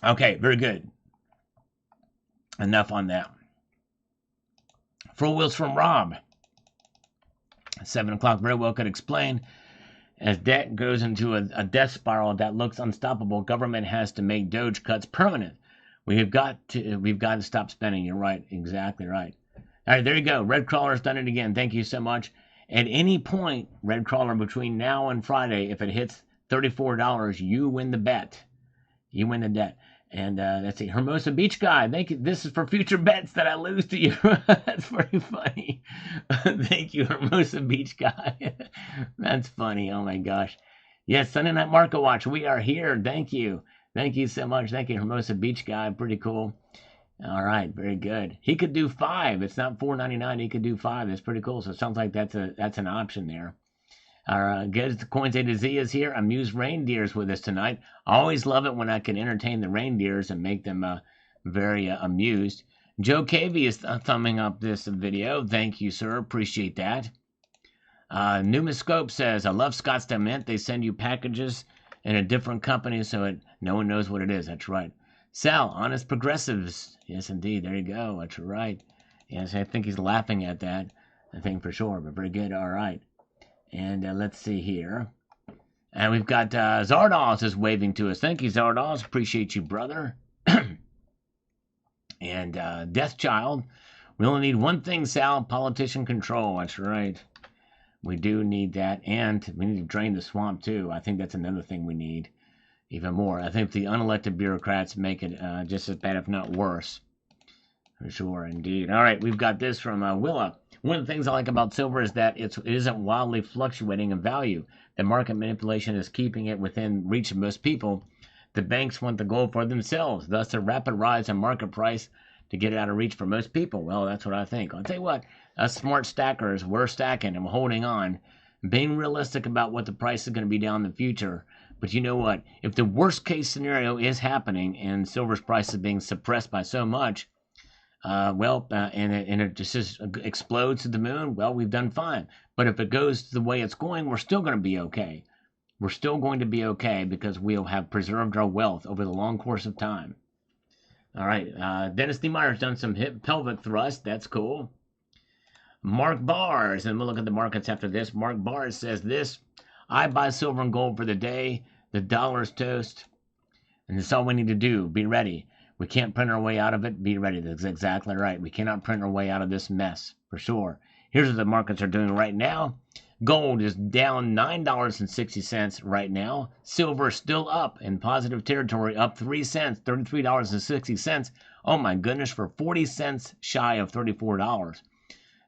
Okay, very good. Enough on that. 4 wheels from Rob. 7 o'clock very well could explain. As debt goes into a death spiral that looks unstoppable, government has to make Doge cuts permanent. We've got to stop spending. You're right. Exactly right. All right, there you go. Red Crawler's done it again. Thank you so much. At any point, Red Crawler, between now and Friday, if it hits $34, you win the bet. You win the debt. And let's see, Hermosa Beach Guy. Thank you. This is for future bets that I lose to you. That's pretty funny. Thank you, Hermosa Beach Guy. That's funny. Oh my gosh. Yes, Sunday Night Market Watch. We are here. Thank you. Thank you so much. Thank you, Hermosa Beach Guy. Pretty cool. All right, very good. He could do 5. It's not $4.99. He could do 5. That's pretty cool. So it sounds like that's an option there. Our good Coins A to Z is here. Amused Reindeers with us tonight. I always love it when I can entertain the reindeers and make them very amused. Joe Cavey is thumbing up this video. Thank you, sir. Appreciate that. Numiscope says, I love Scottsdale Mint. They send you packages in a different company so no one knows what it is. That's right. Sal, Honest Progressives. Yes, indeed. There you go. That's right. Yes, I think he's laughing at that. I think for sure, but very good. All right. And let's see here. And we've got Zardoz is waving to us. Thank you, Zardoz. Appreciate you, brother. And Deathchild. We only need one thing, Sal. Politician control. That's right. We do need that. And we need to drain the swamp, too. I think that's another thing we need. Even more. I think the unelected bureaucrats make it just as bad, if not worse. For sure, indeed. All right, we've got this from Willa. One of the things I like about silver is that it isn't wildly fluctuating in value. The market manipulation is keeping it within reach of most people. The banks want the gold for themselves, thus a rapid rise in market price to get it out of reach for most people. Well, that's what I think. I'll tell you what, us smart stackers, we're stacking and we're holding on, being realistic about what the price is going to be down in the future. But you know what? If the worst case scenario is happening and silver's price is being suppressed by so much, and it just explodes to the moon, well, we've done fine. But if it goes the way it's going, we're still going to be okay. We're still going to be okay because we'll have preserved our wealth over the long course of time. All right, Dennis D. Meyer's done some hip pelvic thrust. That's cool. Mark Bars, and we'll look at the markets after this. Mark Bars says this, I buy silver and gold for the day. The dollar's toast. And that's all we need to do. Be ready. We can't print our way out of it. Be ready. That's exactly right. We cannot print our way out of this mess, for sure. Here's what the markets are doing right now. Gold is down $9.60 right now. Silver is still up in positive territory, up 3 cents, $33.60. Oh my goodness, for 40 cents shy of $34.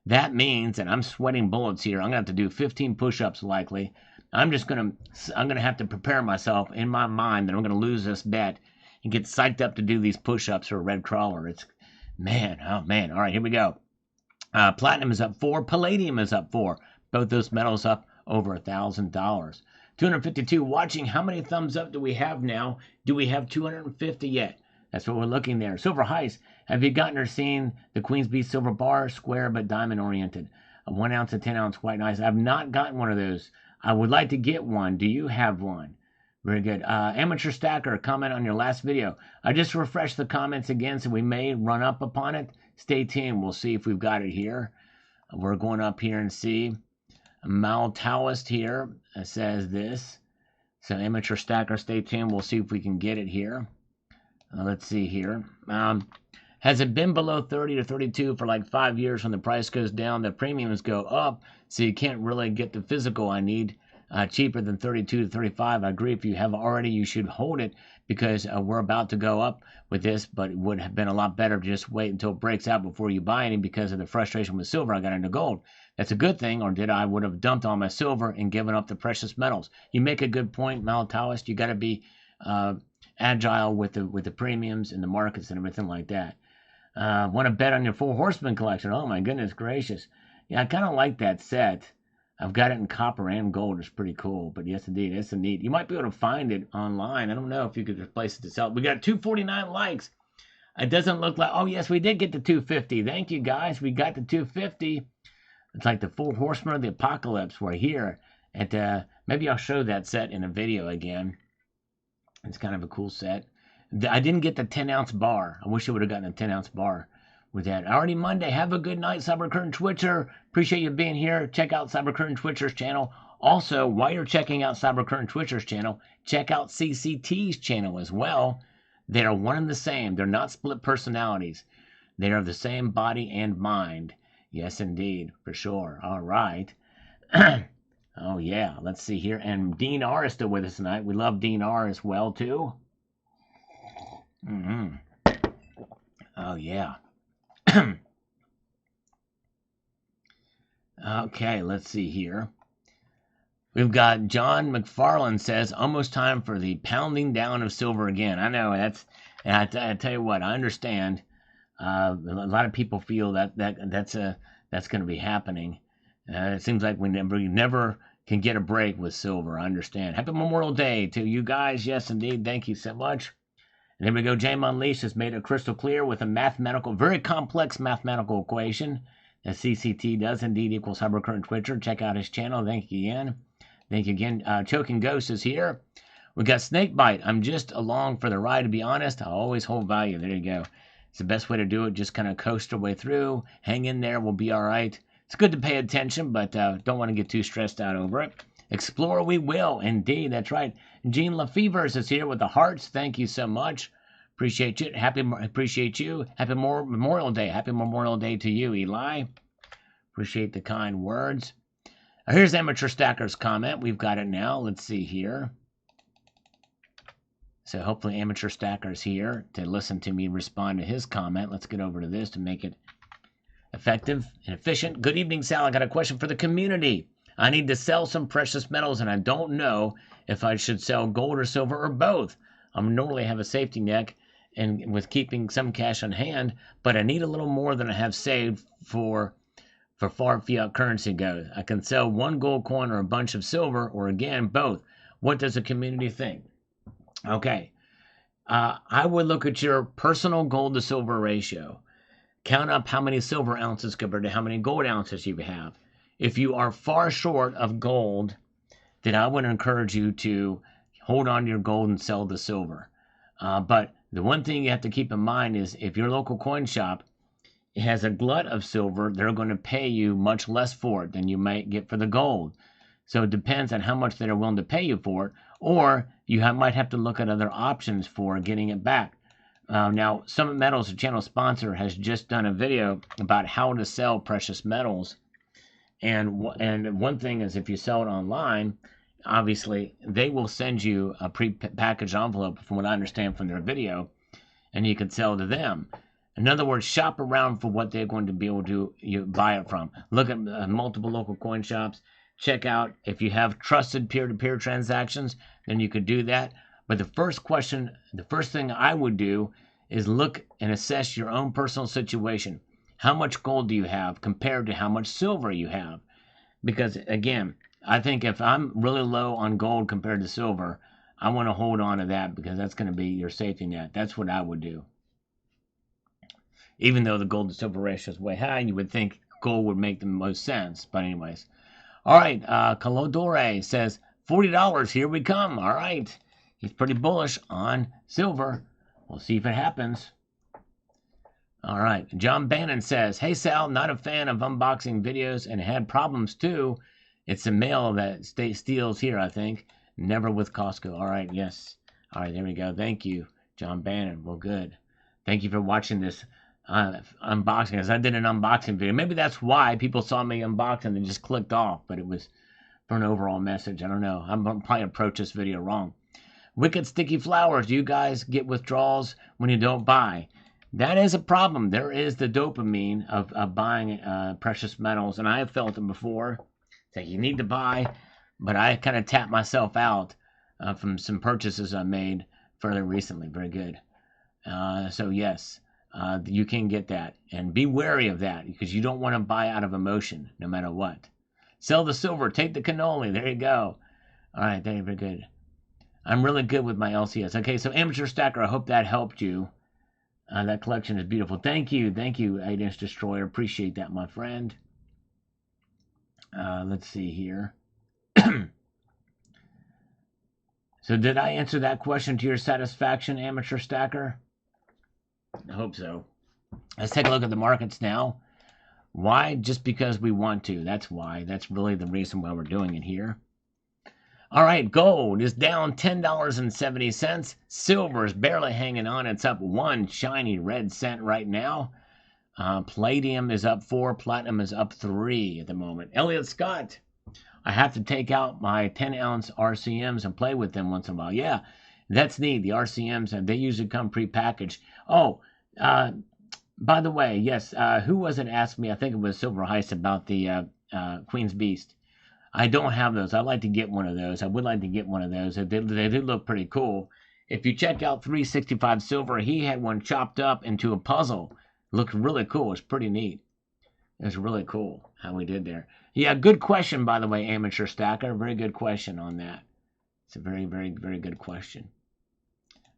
That means, and I'm sweating bullets here, I'm going to have to do 15 push-ups likely. I'm going to have to prepare myself in my mind that I'm going to lose this bet and get psyched up to do these push-ups for a red crawler. It's, man, oh man. All right, here we go. Platinum is up 4. Palladium is up 4. Both those metals up over $1,000. 252 watching. How many thumbs up do we have now? Do we have 250 yet? That's what we're looking there. Silver Heist. Have you gotten or seen the Queen's Beast silver bar? Square but diamond oriented. A 1 ounce and 10 ounce, quite nice. I've not gotten one of those. I would like to get one. Do you have one? Very good. Amateur Stacker, comment on your last video. I just refreshed the comments again, so we may run up upon it. Stay tuned. We'll see if we've got it here. We're going up here and see. Mal Taoist here says this. So Amateur Stacker, stay tuned. We'll see if we can get it here. Let's see here. Has it been below 30 to 32 for like 5 years? When the price goes down, the premiums go up, so you can't really get the physical I need cheaper than 32 to 35. I agree. If you have already, you should hold it because we're about to go up with this, but it would have been a lot better to just wait until it breaks out before you buy any because of the frustration with silver. I got into gold. That's a good thing, or did I would have dumped all my silver and given up the precious metals. You make a good point, Malataoist. You got to be agile with the premiums and the markets and everything like that. Want to bet on your Four Horsemen collection? Oh my goodness gracious! Yeah, I kind of like that set. I've got it in copper and gold. It's pretty cool. But yes, indeed, it's a neat. You might be able to find it online. I don't know if you could replace it to sell. We got 249 likes. It doesn't look like. Oh yes, we did get the 250. Thank you guys. We got the 250. It's like the Four Horsemen of the Apocalypse. We're here. And maybe I'll show that set in a video again. It's kind of a cool set. I didn't get the 10-ounce bar. I wish I would have gotten a 10-ounce bar with that. Alrighty, Monday. Have a good night, Cybercurrent Twitcher. Appreciate you being here. Check out Cybercurrent Twitcher's channel. Also, while you're checking out Cybercurrent Twitcher's channel, check out CCT's channel as well. They are one and the same. They're not split personalities. They are the same body and mind. Yes, indeed, for sure. All right. Oh, yeah. Let's see here. And Dean R is still with us tonight. We love Dean R as well, too. Oh, yeah. Okay, let's see here. We've got John McFarland says, almost time for the pounding down of silver again. I know, I tell you what, I understand. A lot of people feel that's going to be happening. It seems like we never can get a break with silver. I understand. Happy Memorial Day to you guys. Yes, indeed. Thank you so much. And here we go. James Unleashed has made it crystal clear with a very complex mathematical equation that CCT does indeed equal Cybercurrent Twitcher. Check out his channel. Thank you again. Thank you again. Choking Ghost is here. We got Snakebite. I'm just along for the ride, to be honest. I always hold value. There you go. It's the best way to do it. Just kind of coast our way through. Hang in there. We'll be all right. It's good to pay attention, but don't want to get too stressed out over it. Explore we will. Indeed, that's right. Gene Lefevers is here with the hearts. Thank you so much. Appreciate you. Appreciate you. Happy Memorial Day. Happy Memorial Day to you, Eli. Appreciate the kind words. Here's Amateur Stacker's comment. We've got it now. Let's see here. So hopefully Amateur Stacker's here to listen to me respond to his comment. Let's get over to this to make it effective and efficient. Good evening, Sal. I got a question for the community. I need to sell some precious metals, and I don't know if I should sell gold or silver or both. I normally have a safety net and with keeping some cash on hand, but I need a little more than I have saved for far fiat currency goes. I can sell one gold coin or a bunch of silver, or again, both. What does the community think? Okay. I would look at your personal gold to silver ratio. Count up how many silver ounces compared to how many gold ounces you have. If you are far short of gold, then I would encourage you to hold on to your gold and sell the silver. But the one thing you have to keep in mind is if your local coin shop has a glut of silver, they're going to pay you much less for it than you might get for the gold. So it depends on how much they're willing to pay you for it, or you might have to look at other options for getting it back. Now, Summit Metals, a channel sponsor, has just done a video about how to sell precious metals. And one thing is if you sell it online, obviously they will send you a pre-packaged envelope, from what I understand from their video, and you can sell to them. In other words, shop around for what they're going to be able to buy it from. Look at multiple local coin shops. Check out if you have trusted peer-to-peer transactions, then you could do that. But the first thing I would do is look and assess your own personal situation. How much gold do you have compared to how much silver you have? Because, again, I think if I'm really low on gold compared to silver, I want to hold on to that because that's going to be your safety net. That's what I would do. Even though the gold to silver ratio is way high, you would think gold would make the most sense. But anyways. All right, Colodore says, $40, here we come. All right. He's pretty bullish on silver. We'll see if it happens. All right. John Bannon says, hey, Sal, not a fan of unboxing videos and had problems too. It's the mail that steals here, I think. Never with Costco. All right, yes. All right, there we go. Thank you, John Bannon. Well, good. Thank you for watching this unboxing, as I did an unboxing video. Maybe that's why people saw me unboxing and just clicked off, but it was for an overall message. I don't know. I'm going to probably approach this video wrong. Wicked Sticky Flowers. Do you guys get withdrawals when you don't buy? That is a problem. There is the dopamine of buying precious metals, and I have felt it before. That you need to buy, but I kind of tapped myself out from some purchases I made fairly recently. Very good. So yes, you can get that, and be wary of that because you don't want to buy out of emotion, no matter what. Sell the silver, take the cannoli. There you go. All right, very good. I'm really good with my LCS. Okay, so Amateur Stacker, I hope that helped you. That collection is beautiful. Thank you, 8-inch Destroyer. Appreciate that, my friend. Let's see here. So did I answer that question to your satisfaction, Amateur Stacker? I hope so. Let's take a look at the markets now. Why? Just because we want to. That's why. That's really the reason why we're doing it here. All right, gold is down $10.70. Silver is barely hanging on. It's up 1 shiny red cent right now. Palladium is up 4. Platinum is up 3 at the moment. Elliot Scott, I have to take out my 10-ounce RCMs and play with them once in a while. Yeah, that's neat. The RCMs, they usually come prepackaged. Oh, by the way, yes, who was it asked me? I think it was Silver Heist about the Queen's Beast. I don't have those. I'd like to get one of those. I would like to get one of those. They do look pretty cool. If you check out 365 Silver, he had one chopped up into a puzzle. Looked really cool. It's pretty neat. It's really cool how we did there. Yeah, good question, by the way, Amateur Stacker. Very good question on that. It's a very good question.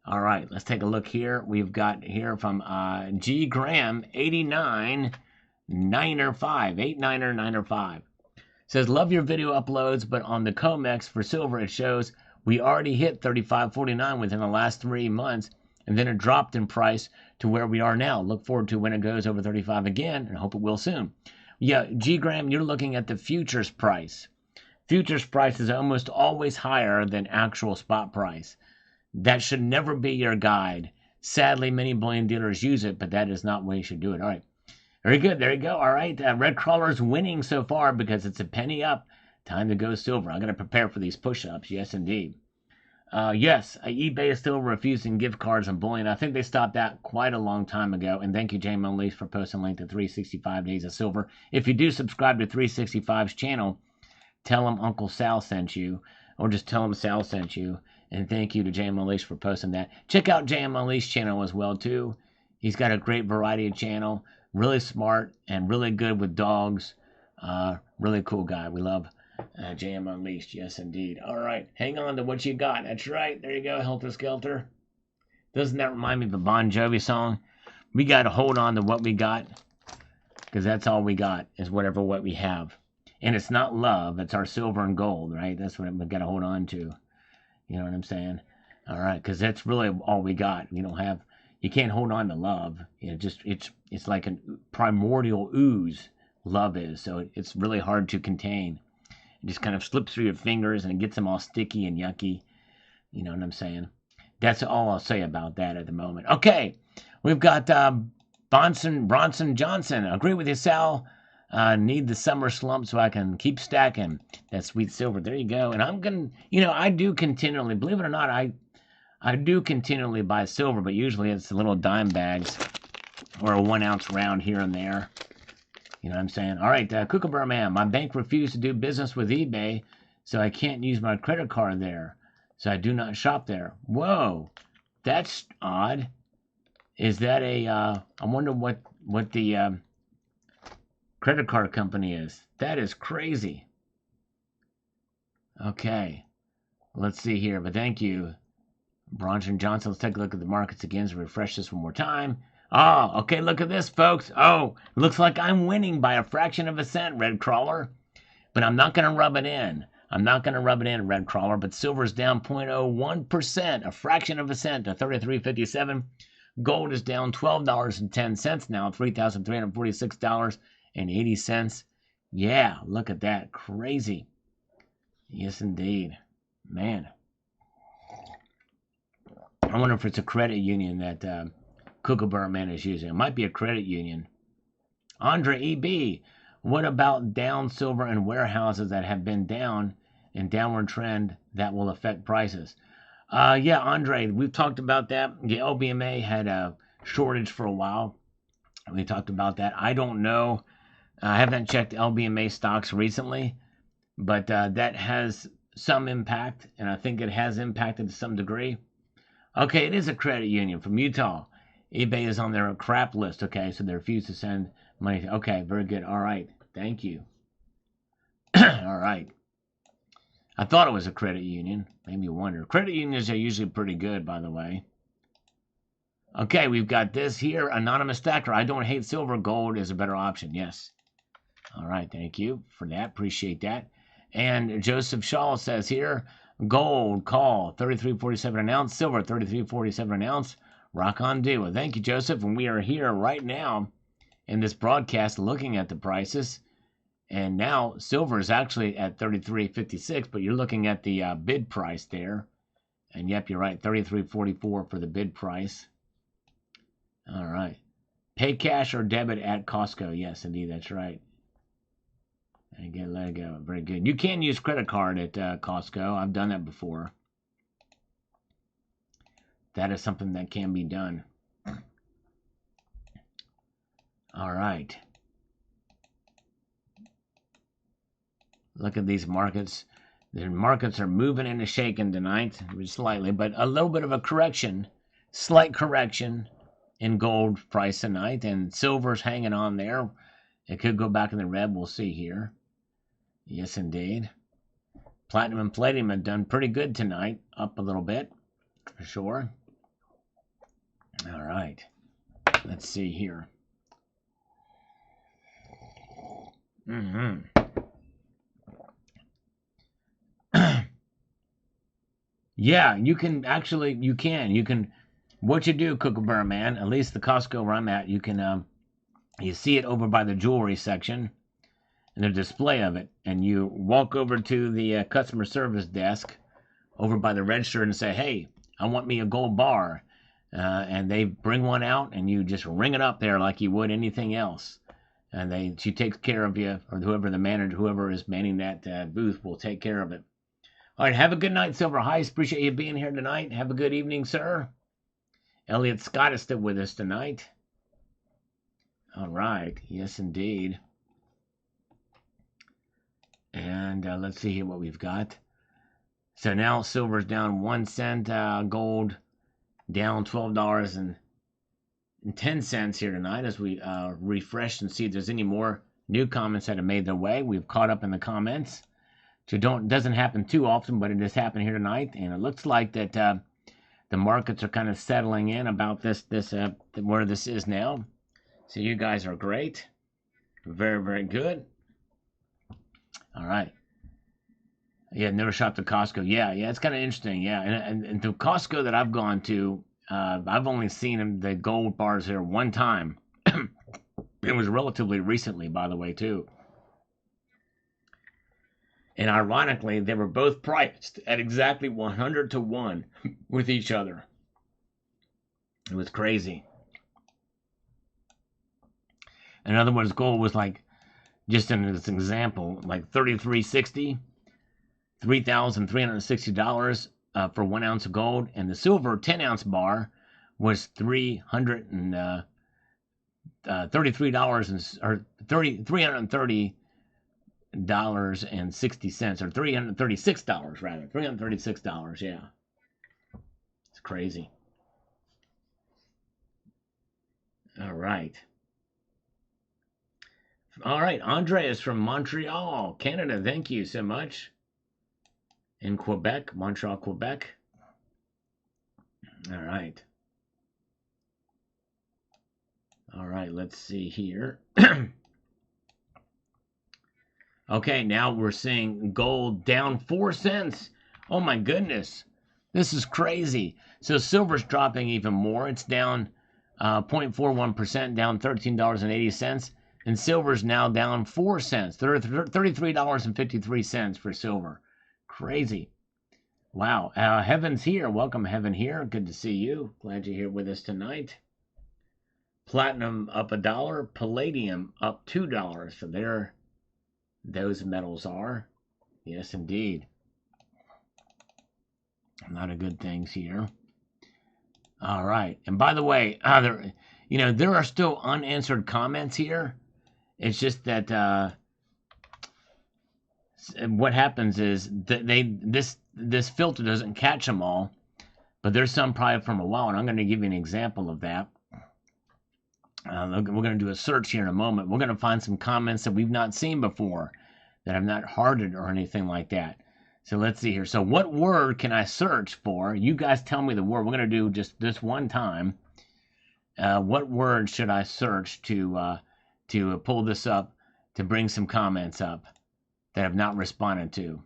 All right, let's take a look here. We've got here from G Graham 8995. Says, love your video uploads, but on the COMEX for silver, it shows we already hit 35.49 within the last 3 months, and then it dropped in price to where we are now. Look forward to when it goes over 35 again, and hope it will soon. Yeah, G Graham, you're looking at the futures price. Futures price is almost always higher than actual spot price. That should never be your guide. Sadly, many bullion dealers use it, but that is not the way you should do it. All right. Very good. There you go. All right. Red Crawler's winning so far because it's a penny up. Time to go silver. I'm going to prepare for these push-ups. Yes, indeed. Yes, eBay is still refusing gift cards and bullion. I think they stopped that quite a long time ago. And thank you, James Unleashed, for posting a link to 365 Days of Silver. If you do subscribe to 365's channel, tell him Uncle Sal sent you. Or just tell him Sal sent you. And thank you to JM Unleashed for posting that. Check out JM Unleashed channel as well, too. He's got a great variety of channel. Really smart and really good with dogs. Really cool guy. We love JM Unleashed. Yes, indeed. All right. Hang on to what you got. That's right. There you go. Helter Skelter. Doesn't that remind me of a Bon Jovi song? We got to hold on to what we got. Because that's all we got is what we have. And it's not love. It's our silver and gold, right? That's what we got to hold on to. You know what I'm saying? All right. Because that's really all we got. We don't have... You can't hold on to love. It's like a primordial ooze, love is. So it's really hard to contain. It just kind of slips through your fingers and it gets them all sticky and yucky. You know what I'm saying? That's all I'll say about that at the moment. Okay, we've got Bronson Johnson. Agree with you, Sal. Need the summer slump so I can keep stacking that sweet silver. There you go. And I'm going to, I do continually, believe it or not, I do continually buy silver, but usually it's the little dime bags or a 1 ounce round here and there. You know what I'm saying? All right, Kookaburra Man, my bank refused to do business with eBay, so I can't use my credit card there. So I do not shop there. Whoa, that's odd. Is that I wonder what the credit card company is. That is crazy. Okay, let's see here, but thank you. Bronson Johnson, let's take a look at the markets again to refresh this one more time. Oh, okay, look at this, folks. Oh, looks like I'm winning by a fraction of a cent, Red Crawler. But I'm not going to rub it in. Red Crawler. But silver's down 0.01%, a fraction of a cent to 33.57. Gold is down $12.10 now, $3,346.80. Yeah, look at that. Crazy. Yes, indeed. Man. I wonder if it's a credit union that Kookaburra Man is using. It might be a credit union. Andre E.B., what about down silver and warehouses that have been down and downward trend that will affect prices. Yeah, Andre, we've talked about that. The LBMA had a shortage for a while. We talked about that. I don't know. I haven't checked LBMA stocks recently, but that has some impact, and I think it has impacted to some degree. Okay, it is a credit union from Utah. eBay is on their crap list. Okay, so they refuse to send money. Okay, very good. All right, thank you. All right. I thought it was a credit union. Made me wonder. Credit unions are usually pretty good, by the way. Okay, we've got this here. Anonymous Stacker. I don't hate silver. Gold is a better option. Yes. All right, thank you for that. Appreciate that. And Joseph Shaw says here, gold call 33.47 an ounce, silver 33.47 an ounce. Rock on do. Well, thank you, Joseph. And we are here right now in this broadcast looking at the prices. And now silver is actually at 33.56, but you're looking at the bid price there. And yep, you're right, 33.44 for the bid price. All right. Pay cash or debit at Costco. Yes, indeed, that's right. And let it go. Very good. You can use credit card at Costco. I've done that before. That is something that can be done. All right. Look at these markets. The markets are moving and shaking tonight, slightly, but a little bit of a correction, slight correction in gold price tonight, and silver's hanging on there. It could go back in the red. We'll see here. Yes, indeed. Platinum and palladium have done pretty good tonight, up a little bit, for sure. All right. Let's see here. Yeah, you can actually, you can, what you do, Kookaburra Man, at least the Costco where I'm at, you can, you see it over by the jewelry section, and the display of it, and you walk over to the customer service desk over by the register and say, hey, I want me a gold bar, and they bring one out, and you just ring it up there like you would anything else, and she takes care of you, or whoever the manager, whoever is manning that booth will take care of it. All right, have a good night, Silver Heist. Appreciate you being here tonight. Have a good evening, sir. Elliot Scott is still with us tonight. All right, yes, indeed. And let's see here what we've got. So now silver's down 1 cent, gold down $12.10 here tonight as we refresh and see if there's any more new comments that have made their way. We've caught up in the comments. So doesn't happen too often, but it has happened here tonight, and it looks like that the markets are kind of settling in about this where this is now. So you guys are great, very, very good. All right. Yeah, never shopped at Costco. Yeah, it's kind of interesting. Yeah, and the Costco that I've gone to, I've only seen the gold bars there one time. It was relatively recently, by the way, too. And ironically, they were both priced at exactly 100 to 1 with each other. It was crazy. In other words, gold was like, just in this example, like $33.60, $3,360 for 1 ounce of gold, and the silver 10-ounce bar was $330 and 60 cents, or $336 rather, $336. Yeah, it's crazy. All right. Andre is from Montreal, Canada. Thank you so much. In Quebec, Montreal, Quebec. All right. All right, let's see here. Okay, now we're seeing gold down 4 cents. Oh my goodness. This is crazy. So silver's dropping even more. It's down 0.41%, down $13.80. And silver's now down 4 cents, $33.53 for silver. Crazy. Wow. Heaven's here. Welcome, Heaven here. Good to see you. Glad you're here with us tonight. Platinum up $1. Palladium up $2. So there those metals are. Yes, indeed. A lot of good things here. All right. And by the way, there are still unanswered comments here. It's just that what happens is that this filter doesn't catch them all, but there's some probably from a while, and I'm going to give you an example of that. We're going to do a search here in a moment. We're going to find some comments that we've not seen before, that have not hearted or anything like that. So let's see here. So what word can I search for? You guys tell me the word. We're going to do just this one time. What word should I search to pull this up, to bring some comments up that have not responded to?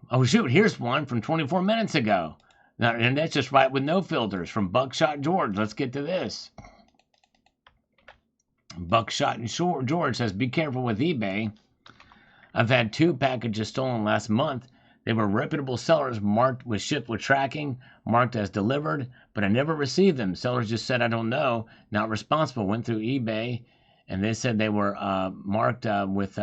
Oh, shoot. Here's one from 24 minutes ago. Now, and that's just right with no filters, from Buckshot George. Let's get to this. Buckshot George says, be careful with eBay. I've had 2 packages stolen last month. They were reputable sellers, marked with shipped with tracking, marked as delivered, but I never received them. Sellers just said, I don't know, not responsible. Went through eBay, and they said they were marked with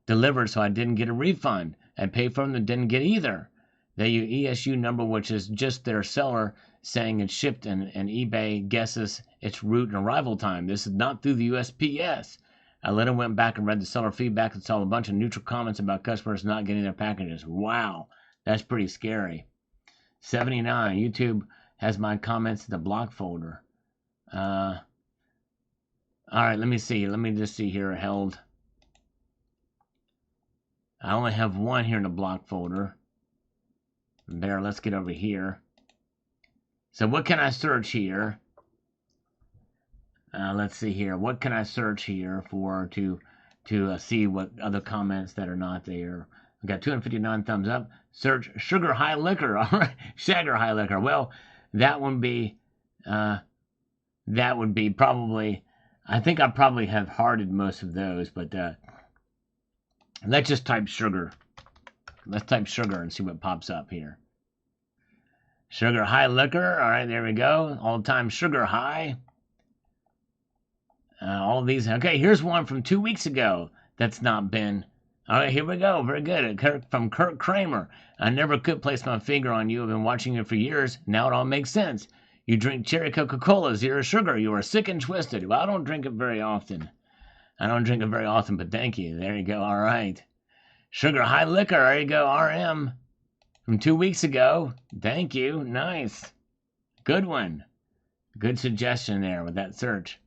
delivered, so I didn't get a refund. I paid for them and didn't get either. They use ESU number, which is just their seller saying it's shipped, and eBay guesses its route and arrival time. This is not through the USPS. I later went back and read the seller feedback and saw a bunch of neutral comments about customers not getting their packages. Wow, that's pretty scary. 79, YouTube has my comments in the block folder. All right, let me see. Let me just see here. Held. I only have one here in the block folder. There, let's get over here. So what can I search here? Let's see here. What can I search here for to see what other comments that are not there? We got 259 thumbs up. Search sugar high liquor. All right, sugar high liquor. Well, that would be probably. I think I probably have hearted most of those, but let's just type sugar. Let's type sugar and see what pops up here. Sugar high liquor. All right, there we go. All time sugar high. All of these. Okay, here's one from 2 weeks ago that's not been. All right, here we go. Very good. From Kirk Kramer. I never could place my finger on you. I've been watching you for years. Now it all makes sense. You drink cherry Coca-Cola, 0 sugar. You are sick and twisted. Well, I don't drink it very often. But thank you. There you go. All right. Sugar high liquor. There you go. RM. From 2 weeks ago. Thank you. Nice. Good one. Good suggestion there with that search.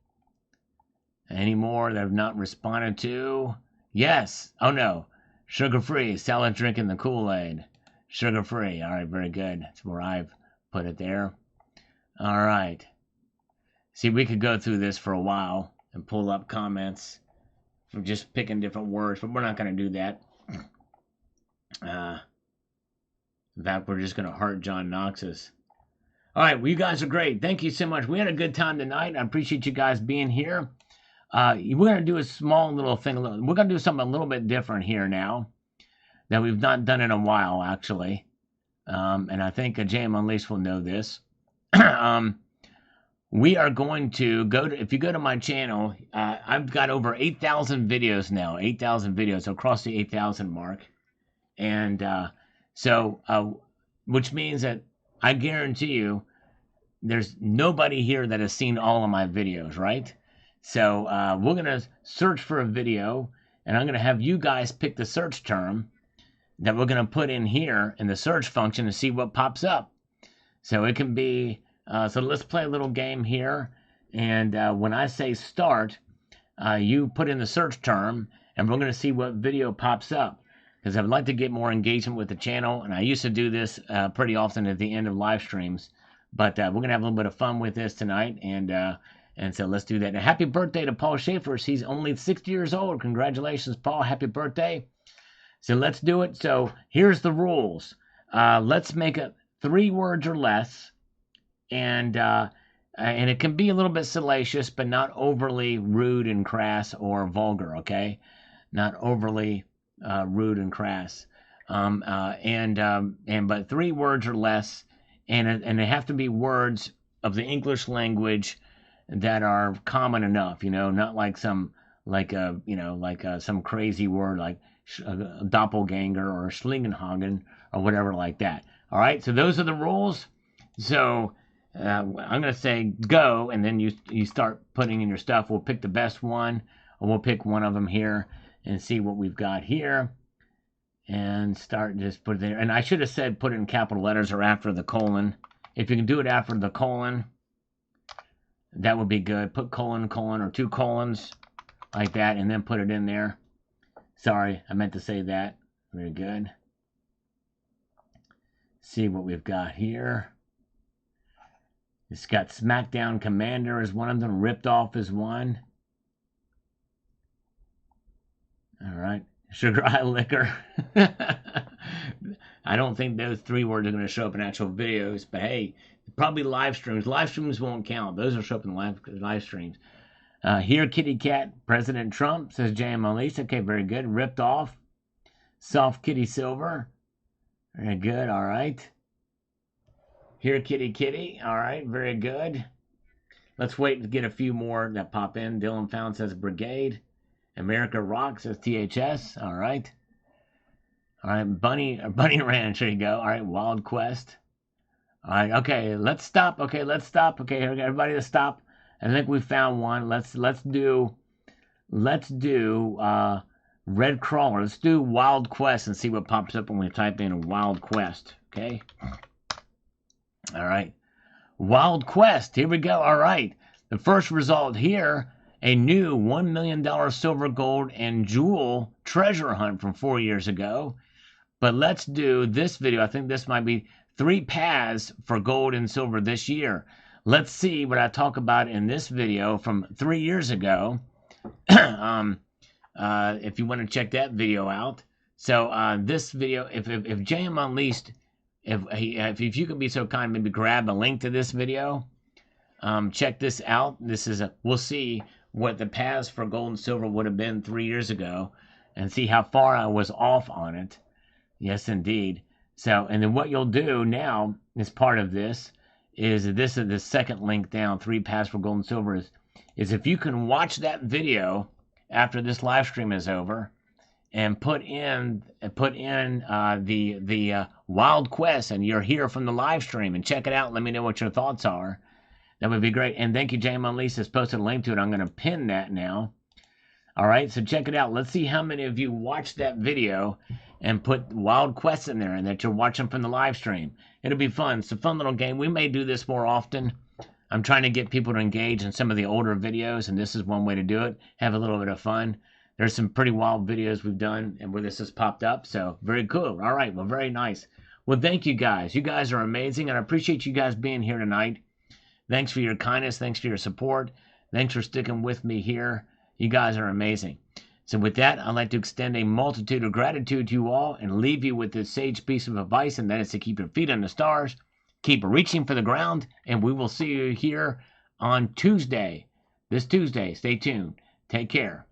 Any more that have not responded to? Yes. Oh, no. Sugar-free. Salad drinking the Kool-Aid. Sugar-free. All right, very good. That's where I've put it there. All right. See, we could go through this for a while and pull up comments from just picking different words, but we're not going to do that. In fact, we're just going to heart John Knox's. All right, well, you guys are great. Thank you so much. We had a good time tonight. I appreciate you guys being here. We're going to do a small little thing. We're going to do something a little bit different here now that we've not done in a while, actually. And I think JM Unleashed will know this. We are going to go to, if you go to my channel, I've got over 8,000 videos now, 8,000 videos, across the 8,000 mark. And which means that I guarantee you there's nobody here that has seen all of my videos, right? So we're going to search for a video, and I'm going to have you guys pick the search term that we're going to put in here in the search function to see what pops up. So it can be, so let's play a little game here. And when I say start, you put in the search term, and we're going to see what video pops up. Because I would like to get more engagement with the channel, and I used to do this pretty often at the end of live streams. But we're going to have a little bit of fun with this tonight, and so let's do that. Now, happy birthday to Paul Schaefer. He's only 60 years old. Congratulations, Paul. Happy birthday. So let's do it. So here's the rules. Let's make it 3 words or less. And it can be a little bit salacious, but not overly rude and crass or vulgar, okay? Not overly rude and crass. But 3 words or less. And they have to be words of the English language that are common enough, not like some some crazy word like a doppelganger or schlingenhagen or whatever like that. All right, so those are the rules. So I'm going to say go, and then you start putting in your stuff. We'll pick the best one, or we'll pick one of them here and see what we've got here. And start just put it there. And I should have said put it in capital letters or after the colon. If you can do it after the colon, that would be good. Put colon, or 2 colons like that, and then put it in there. Sorry, I meant to say that. Very good. See what we've got here. It's got Smackdown Commander as one of them. Ripped Off as one. All right. Sugar High Liquor. I don't think those 3 words are going to show up in actual videos, but hey, probably live streams. Live streams won't count. Those will show up in live streams. Here, Kitty Cat, President Trump, says J.M. Elise. Okay, very good. Ripped Off. Soft Kitty Silver. Very good. All right. Here, Kitty. All right. Very good. Let's wait to get a few more that pop in. Dylan Found says Brigade. America Rock says THS. All right. All right. Bunny Ranch. There you go. All right. Wild Quest. All right. Okay. Let's stop. Okay. Let's stop. Okay. Everybody to stop. I think we found one. Let's do Red Crawler. Let's do Wild Quest and see what pops up when we type in Wild Quest. Okay. All right. Wild Quest. Here we go. All right. The first result here, a new $1 million silver, gold, and jewel treasure hunt from 4 years ago. But let's do this video. I think this might be 3 paths for gold and silver this year. Let's see what I talk about in this video from 3 years ago. If you want to check that video out. So this video, if JM Unleashed, if you could be so kind, maybe grab a link to this video. Check this out. This is we'll see what the paths for gold and silver would have been 3 years ago, and see how far I was off on it. Yes, indeed. So, and then what you'll do now as part of this is the second link down, 3 paths for gold and silver, is if you can watch that video after this live stream is over and put in the Wild Quest, and you're here from the live stream, and check it out. Let me know what your thoughts are. That would be great. And thank you, James Unleashed has posted a link to it. I'm going to pin that now. All right, so check it out. Let's see how many of you watched that video and put Wild Quest in there and that you're watching from the live stream. It'll be fun. It's a fun little game. We may do this more often. I'm trying to get people to engage in some of the older videos, and this is one way to do it. Have a little bit of fun. There's some pretty wild videos we've done and where this has popped up, so very cool. All right, well, very nice. Well, thank you guys. You guys are amazing, and I appreciate you guys being here tonight. Thanks for your kindness. Thanks for your support. Thanks for sticking with me here. You guys are amazing. So with that, I'd like to extend a multitude of gratitude to you all and leave you with this sage piece of advice, and that is to keep your feet on the stars, keep reaching for the ground, and we will see you here on Tuesday. This Tuesday. Stay tuned. Take care.